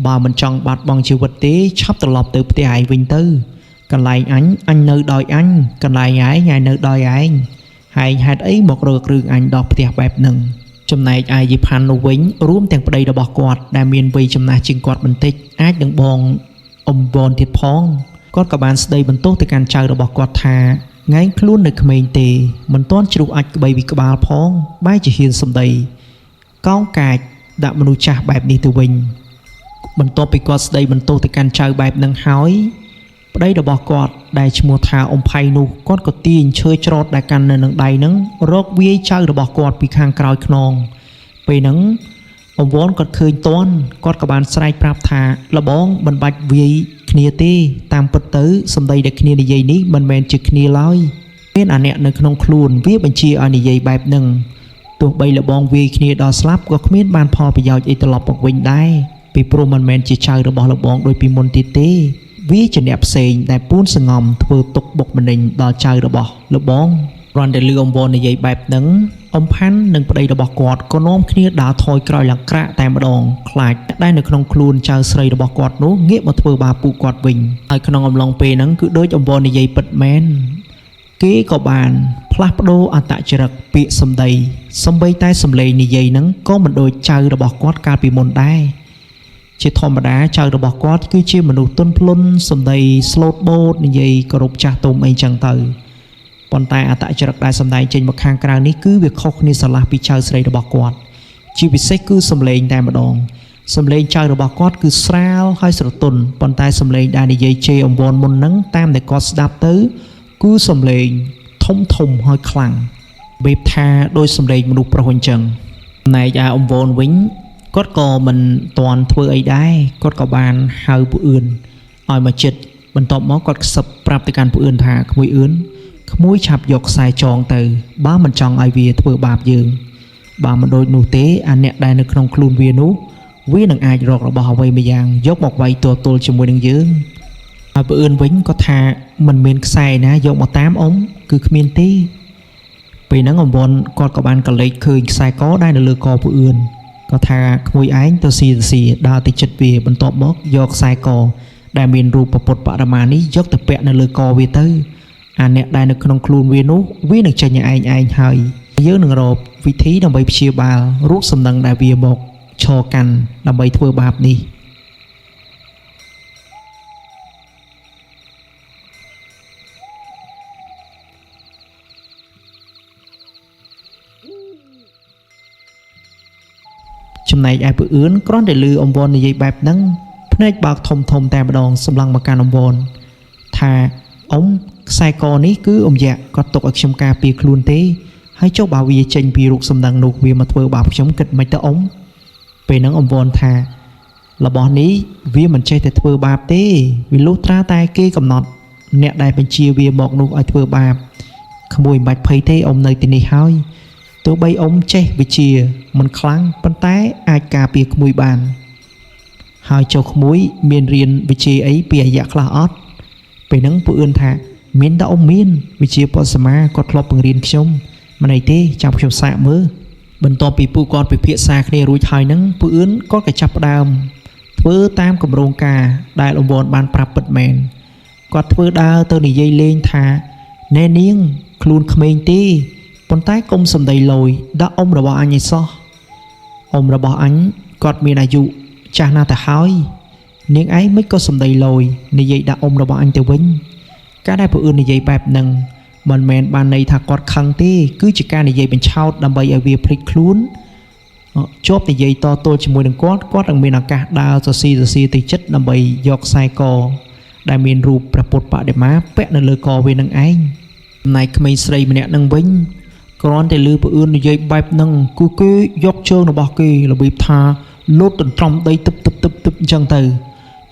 បើមិនចង់បាត់បង់ជីវិតទេឆាប់ត្រឡប់ទៅផ្ទះឯងវិញទៅកន្លែងអញនៅដោយអញកន្លែងឯងនៅដោយឯងហើយហេតុអីមករករឿងអញដល់ផ្ទះបែបហ្នឹងចំណែកឯយីផាន់នោះវិញរួមទាំងប្តីរបស់គាត់ដែលមានវ័យចំណាស់ជាងគាត់បន្តិចអាចនឹងបងអ៊ំវ៉នទៀតផងគាត់ក៏បានស្ដីបន្ទោសទៅកាន់ចៅរបស់គាត់ថាងែងខ្លួននៅក្មេងទេមិនទាន់ជ្រុះអាចក្បីពីក្បាលផងបែរជាហ៊ានសម្ដីកោងកាចដាក់មនុស្សចាស់បែបនេះទៅវិញបន្ទាប់ពីគាត់ស្ដីបន្ទោសទៅកាន់ចៅបែបហ្នឹងហើយប្តីរបស់គាត់ដែលឈ្មោះថាអ៊ំផៃនោះគាត់ក៏ទាញឈើច្រត់ដែលកាន់នៅនឹងដៃហ្នឹងរកវាយចៅរបស់គាត់ពីខាងក្រោយខ្នងពេលហ្នឹងអ៊ំវ៉នគាត់ឃើញតន់គាត់ក៏បានស្រែកប្រាប់ថាលបងមិនបាច់វាយគ្នាទេតាមពិតទៅសម្ដីដែលគ្នានិយាយនេះមិនមែនជាគ្នាឡើយមានអាអ្នកនៅក្នុងខ្លួនវាបញ្ជាឲ្យនិយាយបែបហ្នឹងទោះបីលបងវាយគ្នាដល់ស្លាប់ក៏គ្មានបានផលប្រយោជន៍អីត្រឡប់មកវិញដែរពីព្រោះមិនមែនជាចៅរបស់លបងដូចពីមុនទៀតទេវាជាអ្នកផ្សេងដែលពូនសងំធ្វើទុកបុកម្នេញដល់ចៅរបស់លបងគ្រាន់តែលឺអ៊ំវ៉ននិយាយបែបហ្នឹងអ៊ំផាន់និងប្តីរបស់គាត់ក៏នាំគ្នាដើរថយក្រោយឡើងក្រាក់តែម្ដងខ្លាចដែលនៅក្នុងខ្លួនចៅស្រីរបស់គាត់នោះងាកមកធ្វើបាបពួកគាត់វិញហើយក្នុងអំឡុងពេលហ្នឹងគឺដូចអ៊ំវ៉ននិយាយពិតមែនគេក៏បានផ្លាស់ប្ដូរអត្តចរិតពាក្យសម្ដីសំបីតែសម្លេងនិយាយហ្នឹងក៏មិនដូចចៅរបស់គាត់កាលពីមុនដែរជាធម្មតាចៅរបស់គាត់គឺជាមនុស្សទន់ភ្លន់សម្ដីស្លូតបូតនិយាយគោរពចាស់ទុំអីចឹងទៅប៉ុន្តែអត្តចរិតដែលសម្ដែងចេញមកខាងក្រៅនេះគឺវាខុសគ្នាស្រឡះពីចៅស្រីរបស់គាត់ជាពិសេសគឺសម្លេងតែម្ដងសម្លេងចៅរបស់គាត់គឺស្រាលហើយស្រទន់ប៉ុន្តែសម្លេងដែលនិយាយជេរអង្វរមុនហ្នឹងតាមដែលគាត់ស្ដាប់ទៅគឺសម្លេងធំហើយខ្លាំងបែបថាដោយសម្លេងមនុស្សប្រុសអញ្ចឹងណែឯអង្វរវិញគាត់ក៏មិនទាន់ធ្វើអីដែរគាត់ក៏បានហៅពូអឿនឲ្យមកជិតបន្ទាប់មកគាត់ខ្សឹបប្រាប់ទៅកាន់ពូអឿនថាក្មួយអឿនក្មួយឆាប់យកខ្សែចងទៅបើមិនចង់ឲ្យវាធ្វើបាបយើងបើមិនដូចនោះទេអាអ្នកដែលនៅក្នុងខ្លួនវានោះវានឹងអាចរករបស់អ្វីម្យ៉ាងយកមកវាយទល់ជាមួយនឹងយើងហើយពូអឿនវិញក៏ថាមិនមានខ្សែណាយកមកតាមអ៊ំគឺគ្មានទេពេលហ្នឹងអង្វរគាត់ក៏បានកលេចឃើញខ្សែកដែលនៅលើកពូអឿនក៏ថាក្មួយឯងទៅស៊ីដើរទៅចិត្តវាបន្ទាប់មកយកខ្សែកដែលមានរូបពុទ្ធបរមានេះយកទៅពាក់នៅលើកវាទៅអាអ្នកដែលនៅក្នុងខ្លួនវានោះវានឹងចេញឲ្យឯងហើយយើងនឹងរកវិធីដើម្បីព្យាបាលរោគសំណឹងដែលវាមកឈរកាន់ដើម្បីធ្វើបាបនេះចំណែកឯពូអឿនគ្រាន់តែឮអង្វរនិយាយបែបហ្នឹង ភ្នែកបើកធំធំតែម្ដងសម្លឹងមកកាន់អំវនថាអ៊ំខ្សែកនេះគឺអ៊ំយ៉ាក់គាត់ទុកឲ្យខ្ញុំការពារខ្លួនទេហើយចុះបើវាចេញពីរូបសម្ដឹងនោះវាមកធ្វើបាបខ្ញុំគិតមិនទៅអ៊ំពេលហ្នឹងអំវនថារបស់នេះវាមិនចេះតែធ្វើបាបទេវាលុះត្រាតែគេកំណត់អ្នកដែលបញ្ជាវាមកនោះឲ្យធ្វើបាបក្មួយមិនបាច់ភ័យទេអ៊ំនៅទីនេះហើយទោះបីអ៊ំចេះវិជាមិនខ្លាំងប៉ុន្តែអាចការពារក្មួយបានហើយចុះក្មួយមានរៀនវិជាអីពីអាយៈខ្លះអត់ពេលហ្នឹងពួកអឿនថាមានតែអ៊ំមានវិជាពុទ្ធសមាគាត់ធ្លាប់បង្រៀនខ្ញុំមិនអីទេចាំខ្ញុំសាកមើលបន្ទាប់ពីពួកគាត់ពិភាក្សាគ្នារួចហើយហ្នឹងពួកអឿនគាត់ក៏ចាប់ផ្ដើមធ្វើតាមគម្រោងការដែលអ៊ំវនបានប្រាប់ពិតមែនគាត់ធ្វើដើរទៅនិយាយលេងថាណែនាងខ្លួនក្មេងទេប៉ុន្តែកុំសំដីលយដាក់អ៊ំរបស់អញឲ្យសោះអ៊ំរបស់អញគាត់មានអាយុចាស់ណាស់ទៅហើយនាងឯងមិនក៏សំដីលយនិយាយដាក់អ៊ំរបស់អញទៅវិញការដែលពួកអឿននិយាយបែបហ្នឹងមិនមែនបានន័យថាគាត់ខឹងទេគឺជាការនិយាយបញ្ឆោតដើម្បីឲ្យវាភ្លេចខ្លួនជាប់និយាយតទល់ជាមួយនឹងគាត់នឹងមានឱកាសដើរសស៊ីទៅចិត្តដើម្បីយកខ្សែកដែលមានរូបព្រះពុទ្ធបដិមាពាក់នៅលើកវានឹងឯងចំណែកក្មេងស្រីម្នាក់នឹងវិញគ្រាន់តែឮពួកអឿននិយាយបែបហ្នឹងគឺគេយកជើងរបស់គេរបៀបថាលោតត្រំដីទឹកអញ្ចឹងទៅ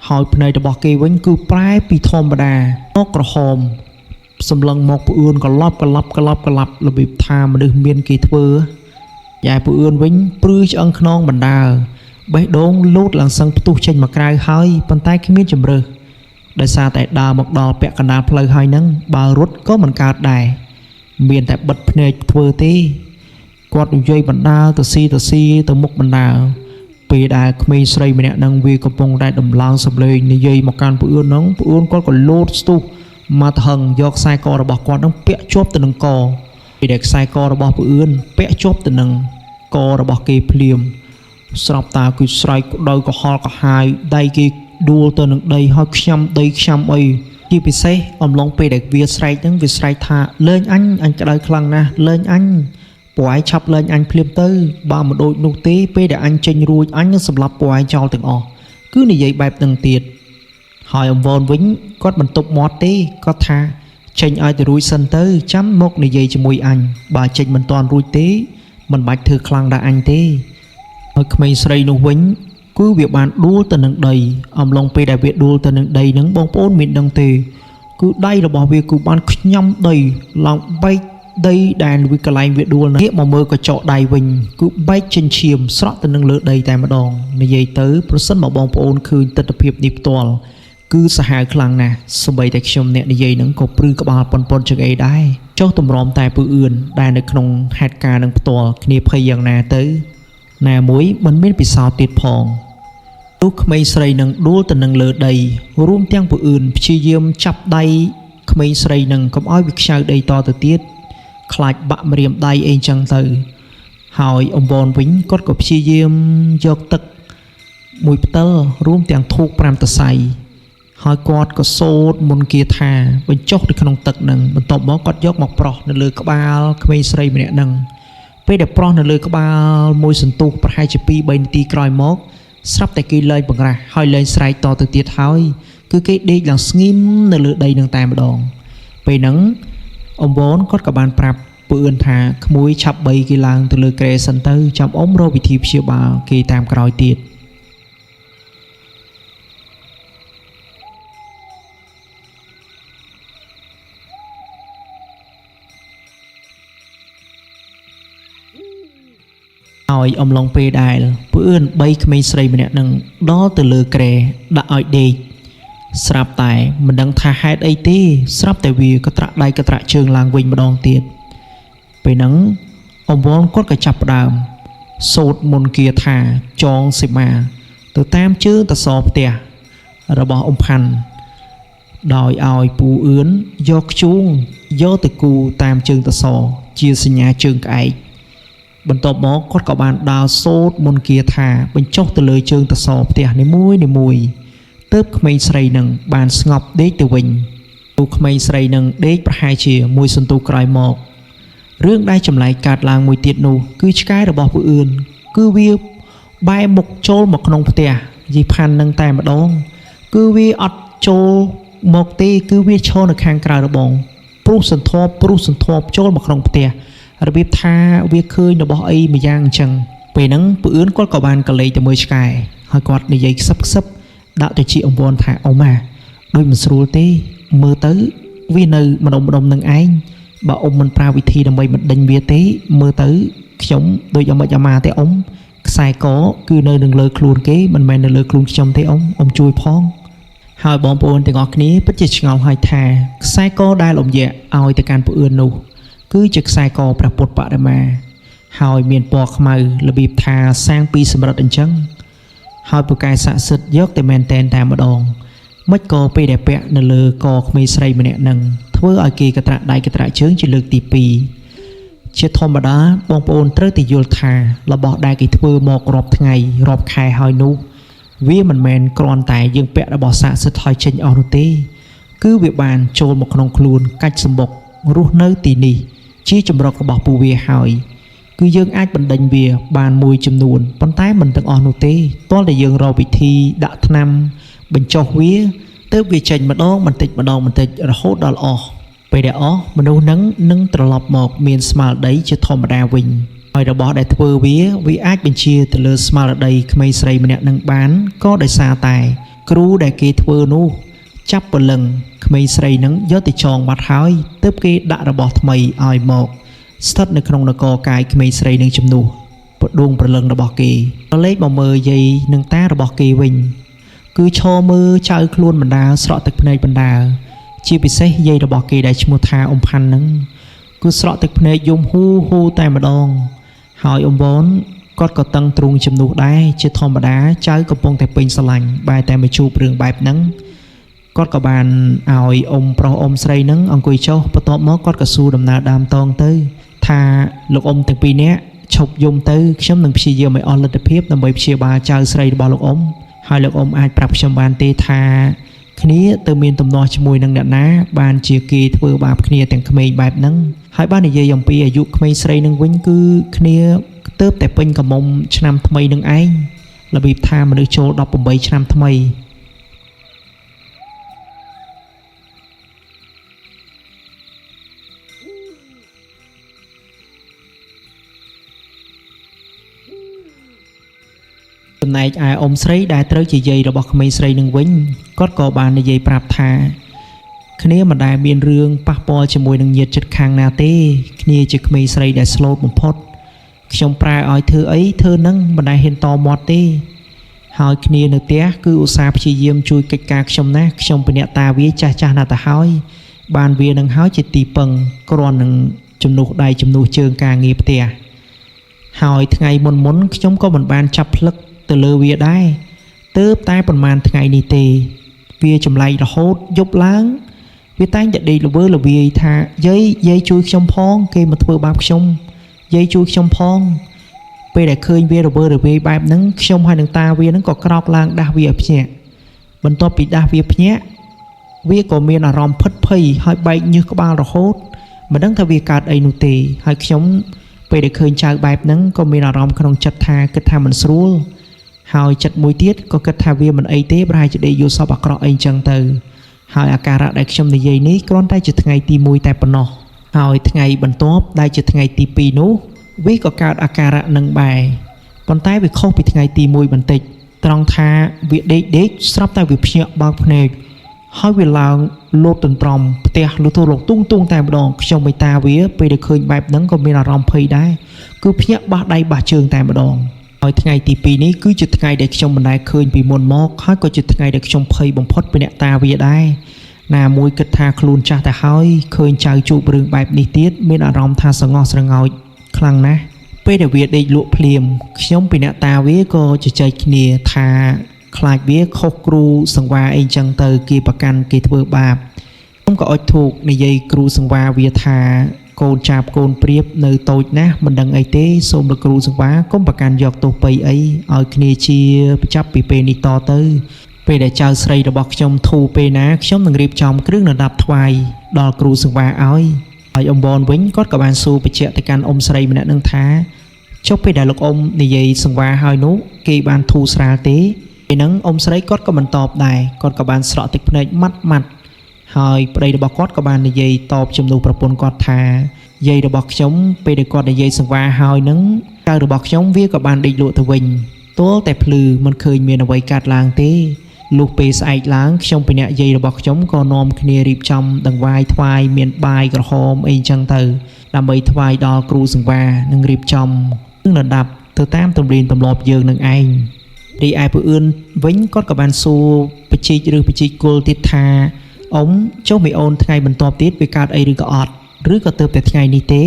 ហើយភ្នែករបស់គេវិញគឺប្រែពីធម្មតាមកក្រហមសម្លឹងមកពួកអឿនក្លាប់របៀបថាមនុស្សមានគេធ្វើយ៉ែពួកអឿនវិញព្រឺឆ្អឹងខ្នងបណ្ដាលបេះដូងលោតឡើងសឹងផ្ទុះចេញមកក្រៅហើយប៉ុន្តែគ្មានជំរើសដោយសារតែដើរមកដល់ពាក់កណ្ដាលផ្លូវហើយហ្នឹងបើរត់ក៏មិនកើតដែរមានតែបិទភ្នែកធ្វើទេគាត់និយាយបណ្ដាលទៅស៊ីទៅមុខបណ្ដាលពេលដែលក្មេងស្រីម្នាក់ហ្នឹងវាកំពុងតែដំឡើងសម្លេងនិយាយមកកាន់ពួកអឿនហ្នឹងពួកអឿនគាត់ក៏លោតស្ទុះមកហឹងយកខ្សែករបស់គាត់ហ្នឹងពាក់ជាប់ទៅនឹងកពេលដែលខ្សែករបស់ពួកអឿនពាក់ជាប់ទៅនឹងករបស់គេភ្លាមស្រាប់តាគឺស្រែកក្តៅកុហលកហាយដៃគេដួលទៅនឹងដីហើយខ្ញាំដីខ្ញាំអីជាពិសេសអំឡុងពេលដែលវាស្រែកហ្នឹងវាស្រែកថាលេងអញក្តៅខ្លាំងណាស់លេងអញពួកឯងឆាប់លេងអញភ្លាមទៅបើមិនដូចនោះទេពេលដែលអញចេញរួចអញនឹងសម្លាប់ពួកឯងចោលទាំងអស់គឺនិយាយបែបហ្នឹងទៀតហើយអំវនវិញគាត់បន្ទប់មាត់ទេគាត់ថាចេញឲ្យទៅរួចសិនទៅចាំមកនិយាយជាមួយអញបើចេញមិនទាន់រួចទេមិនបាច់ធ្វើខ្លាំងដល់អញទេហើយក្មេងស្រីនោះវិញគឺវាបានដួលទៅនឹងដីអំឡុងពេលដែលវាដួលទៅនឹងដីហ្នឹងបងប្អូនមានដឹងទេគឺដៃរបស់វាគឺបានខ្ញាំដីឡើងបែកដីដែលវាកន្លែងវាដួលហ្នឹងមកមើលកញ្ចក់ដៃវិញគឺបែកចិញ្ចៀមស្រក់ទៅនឹងលើដីតែម្ដងនិយាយទៅប្រសិនមកបងប្អូនឃើញទស្សនភាពនេះផ្ទាល់គឺសាហាវខ្លាំងណាស់សូម្បីតែខ្ញុំអ្នកនិយាយហ្នឹងក៏ព្រឺក្បាលប៉ុនជាងអីដែរចុះតម្រាំតែពឺអឿនដែលនៅក្នុងហេតុការណ៍នឹងផ្ទាល់គ្នាភ័យយ៉ាងណាទៅណាមួយមិនមានពិសោធន៍ទៀតផងទូក្មេងស្រីនឹងដួលទៅនឹងលើដីរួមទាំងពឺអឿនព្យាយាមចាប់ដៃក្មេងស្រីនឹងកុំឲ្យវាខ្ចៅដីតទៅទៀតខ្លាចបាក់ម្រាមដៃអីចឹងទៅហើយអំវនវិញគាត់ក៏ព្យាយាមយកទឹកមួយផ្តិលរួមទាំងធូប5តសៃហើយគាត់ក៏សូត្រមន្តគាថាបញ្ចុះទៅក្នុងទឹកនឹងបន្ទាប់មកគាត់យកមកប្រោះនៅលើក្បាលក្មេងស្រីម្នាក់នឹងពេលដែលប្រោះនៅលើក្បាលមួយសន្ទុះប្រហែលជា2-3នាទីក្រោយមកស្រាប់តែគេលែងបង្រាស់ហើយលែងស្រែកតទៅទៀតហើយគឺគេដេកឡើងស្ងៀមនៅលើដីនឹងតែម្ដងពេលហ្នឹងអំវនគាត់ក៏បានប្រាប់ពឺអឿនថាក្មួយឆាប់3គេឡើងទៅលើក្រែសិនទៅចាំអ៊ំរកវិធីព្យាបាលគេតាមក្រោយទៀតហើយអំឡុងពេលដែលពឺអឿន3ក្មេងស្រីម្នាក់នឹងដល់ទៅលើក្រែដាក់ឲ្យដេកស្រាប់តែមិនដឹងថាហេតុអីទេស្រាប់តែវាក៏ត្រាក់ដៃក៏ត្រាក់ជើងឡើងវិញម្ដងទៀតពេលហ្នឹងអំវនគាត់ក៏ចាប់ផ្ដើមសូត្រមន្តគាថាចងសីមាទៅតាមជើងតសផ្ទះរបស់អ៊ំផាន់ដោយឲ្យពូអឿនយកខ្ជួងយកទៅគូតាមជើងតសជាសញ្ញាជើងក្អែកបន្ទាប់មកគាត់ក៏បានដើរសូត្រមន្តគាថាបញ្ចុះទៅលើជើងតសផ្ទះនីមួយទើបក្មេងស្រីនឹងបានស្ងប់ដេកទៅវិញទូក្មេងស្រីនឹងដេកប្រហែលជាមួយសន្ទុះក្រោយមករឿងដែលចម្លែកកើតឡើងមួយទៀតនោះគឺឆ្កែរបស់ពឺអឿនគឺវាបែរមុខចូលមកក្នុងផ្ទះ យីផាន់នឹងតែម្ដងគឺវាអត់ចូលមកទេគឺវាឈរនៅខាងក្រៅរបងព្រុសសន្ធាប់ចូលមកក្នុងផ្ទះរបៀបថាវាឃើញរបស់អីម្យ៉ាងអញ្ចឹងពេលហ្នឹងពូអឿនគាត់ក៏បានកលេចទៅមើលឆ្កែហើយគាត់និយាយខ្សឹបដាក់ទៅជាអង្វរថាអ៊ំម៉ាដូចមិនស្រួលទេមើលទៅវានៅម្ដុំនឹងឯងបើអ៊ំមិនប្រើវិធីដើម្បីបណ្ដេញវាទេមើលទៅខ្ញុំដូចអាម៉េចអាម៉ាទេអ៊ំខ្សែកគឺនៅនឹងលើខ្លួនគេមិនមែននៅលើខ្លួនខ្ញុំទេអ៊ំជួយផងហើយបងប្អូនទាំងអស់គ្នាពិតជាឆ្ងល់ហើយថាខ្សែកដែលអ៊ំយៈឲ្យទៅកាន់ពូអឿននោះគឺជាខ្សែកព្រះពុទ្ធបដិមាហើយមានពណ៌ខ្មៅរបៀបថាសាងពីសម្រិតអញ្ចឹងហើយពូកែស័ក្តិសិទ្ធិយកតែមែនតែម្ដងមិនក៏ពេលដែលពាក់នៅលើកក្មេងស្រីម្នាក់នឹងធ្វើឲ្យគេកត្រាក់ដៃកត្រាក់ជើងជាលើកទី2ជាធម្មតាបងប្អូនត្រូវតែយល់ថារបស់ដែលគេធ្វើមករាប់ថ្ងៃរាប់ខែហើយនោះវាមិនមែនគ្រាន់តែយើងពាក់របស់ស័ក្តិសិទ្ធិហើយចេញអស់នោះទេគឺវាបានចូលមកក្នុងខ្លួនកាច់សម្បុករស់នៅទីនេះជាចម្រុករបស់ពួកវាហើយគឺយើងអាចបណ្ដេញវាបានមួយចំនួនប៉ុន្តែមិនទាំងអស់នោះទេទាល់តែយើងរកវិធីដាក់ថ្នាំបញ្ចុះវាទើបវាចេញម្ដងបន្តិចរហូតដល់អស់ពេលដែលអស់មនុស្សនឹងត្រឡប់មកមានស្មារតីជាធម្មតាវិញហើយរបស់ដែលធ្វើវាអាចបញ្ជាទៅលើស្មារតីក្មេងស្រីម្នាក់នឹងបានក៏ដោយសារតែគ្រូដែលគេធ្វើនោះចាប់ព្រលឹងក្មេងស្រីនឹងយកទៅចងបាត់ហើយទើបគេដាក់របស់ថ្មីឲ្យមកស្ថិតនៅក្នុងនគរកាយក្មេងស្រីនឹងជំនួសបដួងព្រលឹងរបស់គេប្រឡេកមកមើលយាយនឹងតារបស់គេវិញគឺឈរមើលចៅខ្លួនបណ្ដាស្រក់ទឹកភ្នែកបណ្ដាជាពិសេសយាយរបស់គេដែលឈ្មោះថាអ៊ំផាន់នឹងគឺស្រក់ទឹកភ្នែកយំហ៊ូតែម្ដងហើយអ៊ំវ៉នគាត់ក៏តឹងទ្រូងជំនួសដែរជាធម្មតាចៅកំពុងតែពេញស្រឡាញ់បែរតែមកជួបរឿងបែបហ្នឹងគាត់ក៏បានឲ្យអ៊ំប្រុសអ៊ំស្រីហ្នឹងអង្គុយចុះបន្ទាប់មកគាត់ក៏សួរដំណើរដើមតងទៅថាលោកអ៊ំទាំងពីរនាក់ឈប់យំទៅខ្ញុំនឹងព្យាយាមឲ្យអស់លទ្ធភាពដើម្បីព្យាបាលចៅស្រីរបស់លោកអ៊ំហើយលោកអ៊ំអាចប្រាប់ខ្ញុំបានទេថាគ្នាទៅមានទំនាស់ជាមួយនឹងអ្នកណាបានជាគេធ្វើបាបគ្នាទាំងក្មេងបែបហ្នឹងហើយបាននិយាយអំពីអាយុក្មេងស្រីនឹងវិញគឺគ្នាទើបតែពេញកំមុំឆ្នាំថ្មីនឹងឯងរបៀបថាមនុស្សចូល18ឆ្នាំថ្មីចំណែកឯអ៊ំស្រីដែលត្រូវជាយាយរបស់ក្មេងស្រីនឹងវិញគាត់ក៏បាននិយាយប្រាប់ថាគ្នាមិនដែលមានរឿងប៉ះពាល់ជាមួយនឹងញាតិជិតខាងណាទេគ្នាជាក្មេងស្រីដែលស្លូតបំផុតខ្ញុំប្រែឲ្យធ្វើអីធ្វើនឹងមិនដែលហ៊ានតមាត់ទេហើយគ្នានៅផ្ទះគឺឧស្សាហ៍ព្យាយាមជួយកិច្ចការខ្ញុំណាខ្ញុំពីអ្នកតាវាចាស់ណាស់ទៅហើយបានវានឹងហើយជាទីពឹងគ្រាន់នឹងជំនួសដៃជំនួសជើងការងារផ្ទះហើយថ្ងៃមុនខ្ញុំក៏មិនបានចាប់ផ្លឹកទៅលើវាដែរទើបតែប្រហែលថ្ងៃនេះទេវាចម្លែករហូតយប់ឡើងវាតែងតែដេកល្វើល្វាយថាយាយជួយខ្ញុំផងគេមកធ្វើបាបខ្ញុំយាយជួយខ្ញុំផងពេលដែលឃើញវាល្វើល្វាយបែបហ្នឹងខ្ញុំហើយនឹងតាវាហ្នឹងក៏ក្រោកឡើងដាស់វាឲ្យភ្ញាក់បន្ទាប់ពីដាស់វាភ្ញាក់វាក៏មានអារម្មណ៍ផិតភ័យហើយបែកញើសក្បាលរហូតមិនដឹងថាវាកើតអីនោះទេហើយខ្ញុំពេលដែលឃើញចៅបែបហ្នឹងក៏មានអារម្មណ៍ក្នុងចិត្តថាគិតថាមិនស្រួលហើយចិត្តមួយទៀតក៏គិតថាវាមិនអីទេប្រហែលជាដេកយល់សពអាក្រក់អីចឹងទៅហើយអាការៈដែលខ្ញុំនិយាយនេះគ្រាន់តែជាថ្ងៃទី1តែប៉ុណ្ណោះហើយថ្ងៃបន្ទាប់ដែលជាថ្ងៃទី2នោះវាក៏កើតអាការៈនឹងដែរប៉ុន្តែវាខុសពីថ្ងៃទី1បន្តិចត្រង់ថាវាដេកស្រាប់តែវាភ្ញាក់បើកភ្នែកហើយវាឡើងលោតទន្ទ្រាំផ្ទះលុទូលោកទុងតែម្ដងខ្ញុំមេតាវាពេលដែលឃើញបែបហ្នឹងក៏មានអារម្មណ៍ភ័យដែរគឺភ្ញាក់បះដៃបះជើងតែម្ដងហើយថ្ងៃទី2នេះគឺជាថ្ងៃដែលខ្ញុំមិនដែលឃើញពីមុនមកហើយក៏ជាថ្ងៃដែលខ្ញុំភ័យបំផុតពីអ្នកតាវាដែរណាមួយគិតថាខ្លួនចាស់ទៅហើយឃើញចៅជួបរឿងបែបនេះទៀតមានអារម្មណ៍ថាសង្ងស់ស្រងោចខ្លាំងណាស់ពេលដែលវាដេកលក់ភ្លាមខ្ញុំពីអ្នកតាវាក៏ជជែកគ្នាថាខ្លាចវាខុសគ្រូសង្វាអីចឹងទៅគេប្រកាន់គេធ្វើបាបខ្ញុំក៏អុចធូកនិយាយគ្រូសង្វាវាថាកូនចាប់កូនព្រៀបនៅតូចណាស់មិនដឹងអីទេសូមលោកគ្រូសង្វាកុំប្រកាន់យកទោសបីអីឲ្យគ្នាជាបញ្ចប់ពីពេលនេះតទៅពេលដែលចៅស្រីរបស់ខ្ញុំធូរពេលណាខ្ញុំនឹងរៀបចំគ្រឿងដណ្ដាប់ថ្វាយដល់គ្រូសង្វាឲ្យហើយអ៊ំបនវិញគាត់ក៏បានសួរបញ្ជាក់ទៅកាន់អ៊ំស្រីម្នាក់នឹងថាចុះពេលដែលលោកអ៊ំនិយាយសង្វាហើយនោះគេបានធូរស្រាលទេ ពេលហ្នឹងអ៊ំស្រីគាត់ក៏មិនតបដែរគាត់ក៏បានស្រក់ទឹកភ្នែកម៉ាត់ហើយប្តីរបស់គាត់ក៏បាននិយាយតបជំនួសប្រពន្ធគាត់ថាយាយរបស់ខ្ញុំពេលដែលគាត់និយាយសង្វាហើយហ្នឹងចៅរបស់ខ្ញុំវាក៏បានដេកលក់ទៅវិញទាល់តែភ្លឺមិនឃើញមានអ្វីកើតឡើងទេលុះពេលស្អែកឡើងខ្ញុំពីអ្នកយាយរបស់ខ្ញុំក៏នាំគ្នារៀបចំដង្វាយថ្វាយមានបាយក្រហមអីចឹងទៅដើម្បីថ្វាយដល់គ្រូសង្វានិងរៀបចំនឹងលំដាប់ទៅតាមទំនៀមទម្លាប់យើងនឹងឯងរីឯពូអឿនវិញគាត់ក៏បានសួរបច្ចេកឬបច្ចេកគុលទៀតថាអ៊ំចុះមីអូនថ្ងៃបន្ទាប់ទៀតវាកើតអីឬក៏អត់ឬក៏ទៅតែថ្ងៃនេះទេ